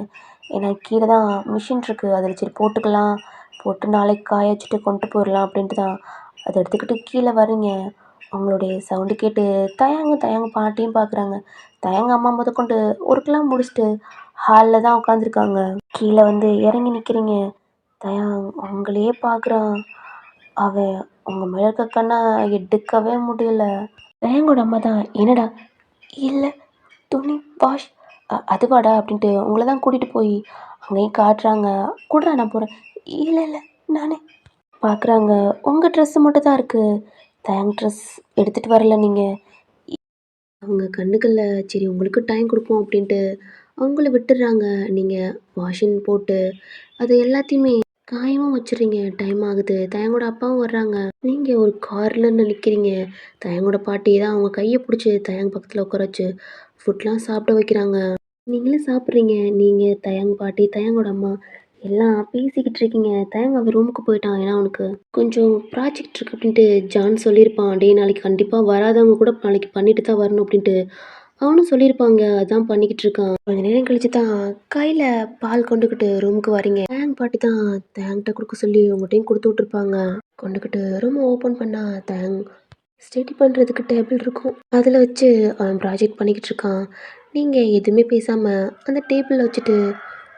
ஏன்னா கீழே தான் மிஷின் இருக்குது, அதில் சரி போட்டுக்கலாம், போட்டு நாளைக்கு காய வச்சுட்டு கொண்டு போயிடலாம் அப்படின்ட்டு தான் அதை எடுத்துக்கிட்டு கீழே வரீங்க. அவங்களுடைய சவுண்டு கேட்டு தயங்க பாட்டியும் பார்க்குறாங்க. தயங்க அம்மா முதற்கொண்டு ஒர்க்லாம் முடிச்சுட்டு ஹாலில் தான் உட்காந்துருக்காங்க. கீழே வந்து இறங்கி நிற்கிறீங்க. தயாங் உங்களையே பார்க்குறான். அவன் உங்கள் மேலே இருக்க கண்ணை எடுக்கவே முடியல. தயங்கோட அம்மா தான், "என்னடா?" "இல்லை, துணி வாஷ்." அதுவாடா?" அப்படின்ட்டு உங்களை தான் கூட்டிகிட்டு போய் அங்கேயும் காட்டுறாங்க. "கூடடா நான் போகிறேன்." "இல்லை இல்லை, நானே." பார்க்குறாங்க. உங்கள் ட்ரெஸ்ஸு மட்டும் தான் இருக்குது. தயங் ட்ரெஸ் எடுத்துகிட்டு வரல நீங்கள். அவங்க கண்ணுக்கல்ல சரி உங்களுக்கு டைம் கொடுப்போம் அப்படின்ட்டு அவங்கள விட்டுடுறாங்க. நீங்கள் வாஷிங் போட்டு அது எல்லாத்தையுமே காயவும் வச்சிடுறீங்க. டைம் ஆகுது. தயங்கோட அப்பாவும் வர்றாங்க. நீங்கள் ஒரு கார்னர்ல நிற்கிறீங்க. தயங்கோட பாட்டி தான் அவங்க கையை பிடிச்சி தயங் பக்கத்தில் உட்கார வச்சு ஃபுட்லாம் சாப்பிட வைக்கிறாங்க. நீங்களும் சாப்பிட்றீங்க. நீங்கள் தயங் பாட்டி தயங்கோட அம்மா எல்லாம் பேசிக்கிட்டு இருக்கீங்க. தயங்க அவன் ரூமுக்கு போயிட்டான். ஏன்னா அவனுக்கு கொஞ்சம் ப்ராஜெக்ட் இருக்கு அப்படின்ட்டு ஜான் சொல்லியிருப்பான். டேய் நாளைக்கு கண்டிப்பாக வராதவங்க கூட நாளைக்கு பண்ணிட்டு தான் வரணும் அப்படின்ட்டு அவனும் சொல்லியிருப்பாங்க. அதான் பண்ணிக்கிட்டு இருக்கான். கொஞ்ச நேரம் கழிச்சு தான் கையில் பால் கொண்டுக்கிட்டு ரூமுக்கு வரீங்க. தேங்க் பாட்டி தான் தேங்க்கிட்ட கொடுக்க சொல்லி உங்கள்கிட்டையும் கொடுத்து விட்ருப்பாங்க. கொண்டுக்கிட்டு ரூமை ஓப்பன் பண்ணா தேங்க் ஸ்டடி பண்ணுறதுக்கு டேபிள் இருக்கும். அதில் வச்சு அவன் ப்ராஜெக்ட் பண்ணிக்கிட்டு இருக்கான். நீங்கள் எதுவுமே பேசாமல் அந்த டேபிளில் வச்சுட்டு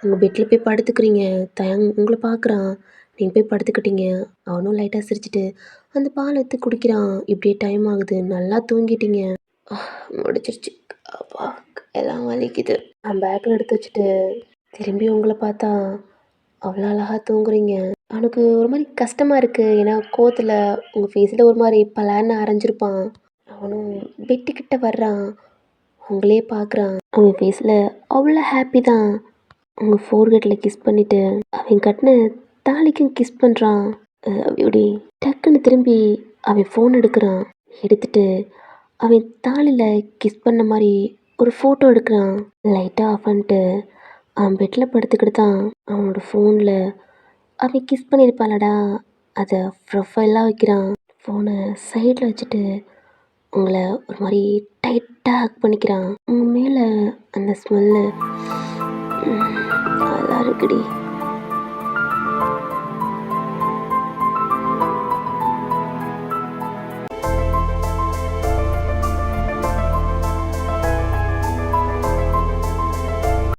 உங்கள் பெட்டில் போய் படுத்துக்கிறீங்க. தயங் உங்களை பார்க்குறான். நீங்கள் போய் படுத்துக்கிட்டீங்க. அவனும் லைட்டாக சிரிச்சிட்டு அந்த பால் எடுத்து குடிக்கிறான். இப்படியே டைம் ஆகுது. நல்லா தூங்கிட்டீங்க. முடிச்சிருச்சு. அப்பா எல்லாம் வலிக்குது. நான் பேக்கில் எடுத்து வச்சுட்டு திரும்பி உங்களை பார்த்தா அவ்வளோ அழகாக தூங்குறீங்க. அவனுக்கு ஒரு மாதிரி கஷ்டமாக இருக்குது. ஏன்னா கோவத்தில் உங்கள் ஃபேஸில் ஒரு மாதிரி பலான்னு அரைஞ்சிருப்பான். அவனும் பெட்டுக்கிட்ட வர்றான். உங்களையே பார்க்குறான். அவங்க ஃபேஸில் அவ்வளோ ஹாப்பி தான். உங்கள் ஃபோர்ஹெட்டில் கிஸ் பண்ணிவிட்டு அவன் கட்டின தாலிக்கும் கிஸ் பண்ணுறான். அப்படி டக்குன்னு திரும்பி அவன் ஃபோன் எடுக்கிறான். எடுத்துட்டு அவன் தாலியில் கிஸ் பண்ண மாதிரி ஒரு ஃபோட்டோ எடுக்கிறான். லைட்டாக ஆஃப் பண்ணிட்டு அவன் பெட்டில் படுத்துக்கிட்டு தான் அவனோட ஃபோனில் அவன் கிஸ் பண்ணியிருப்பாளடா அதை ப்ரொஃபைலாக வைக்கிறான். ஃபோனை சைடில் வச்சுட்டு உங்களை ஒரு மாதிரி டைட்டாக ஹக் பண்ணிக்கிறான். உங்கள் மேலே அந்த ஸ்மெல்லு நல்லா இருக்குடி.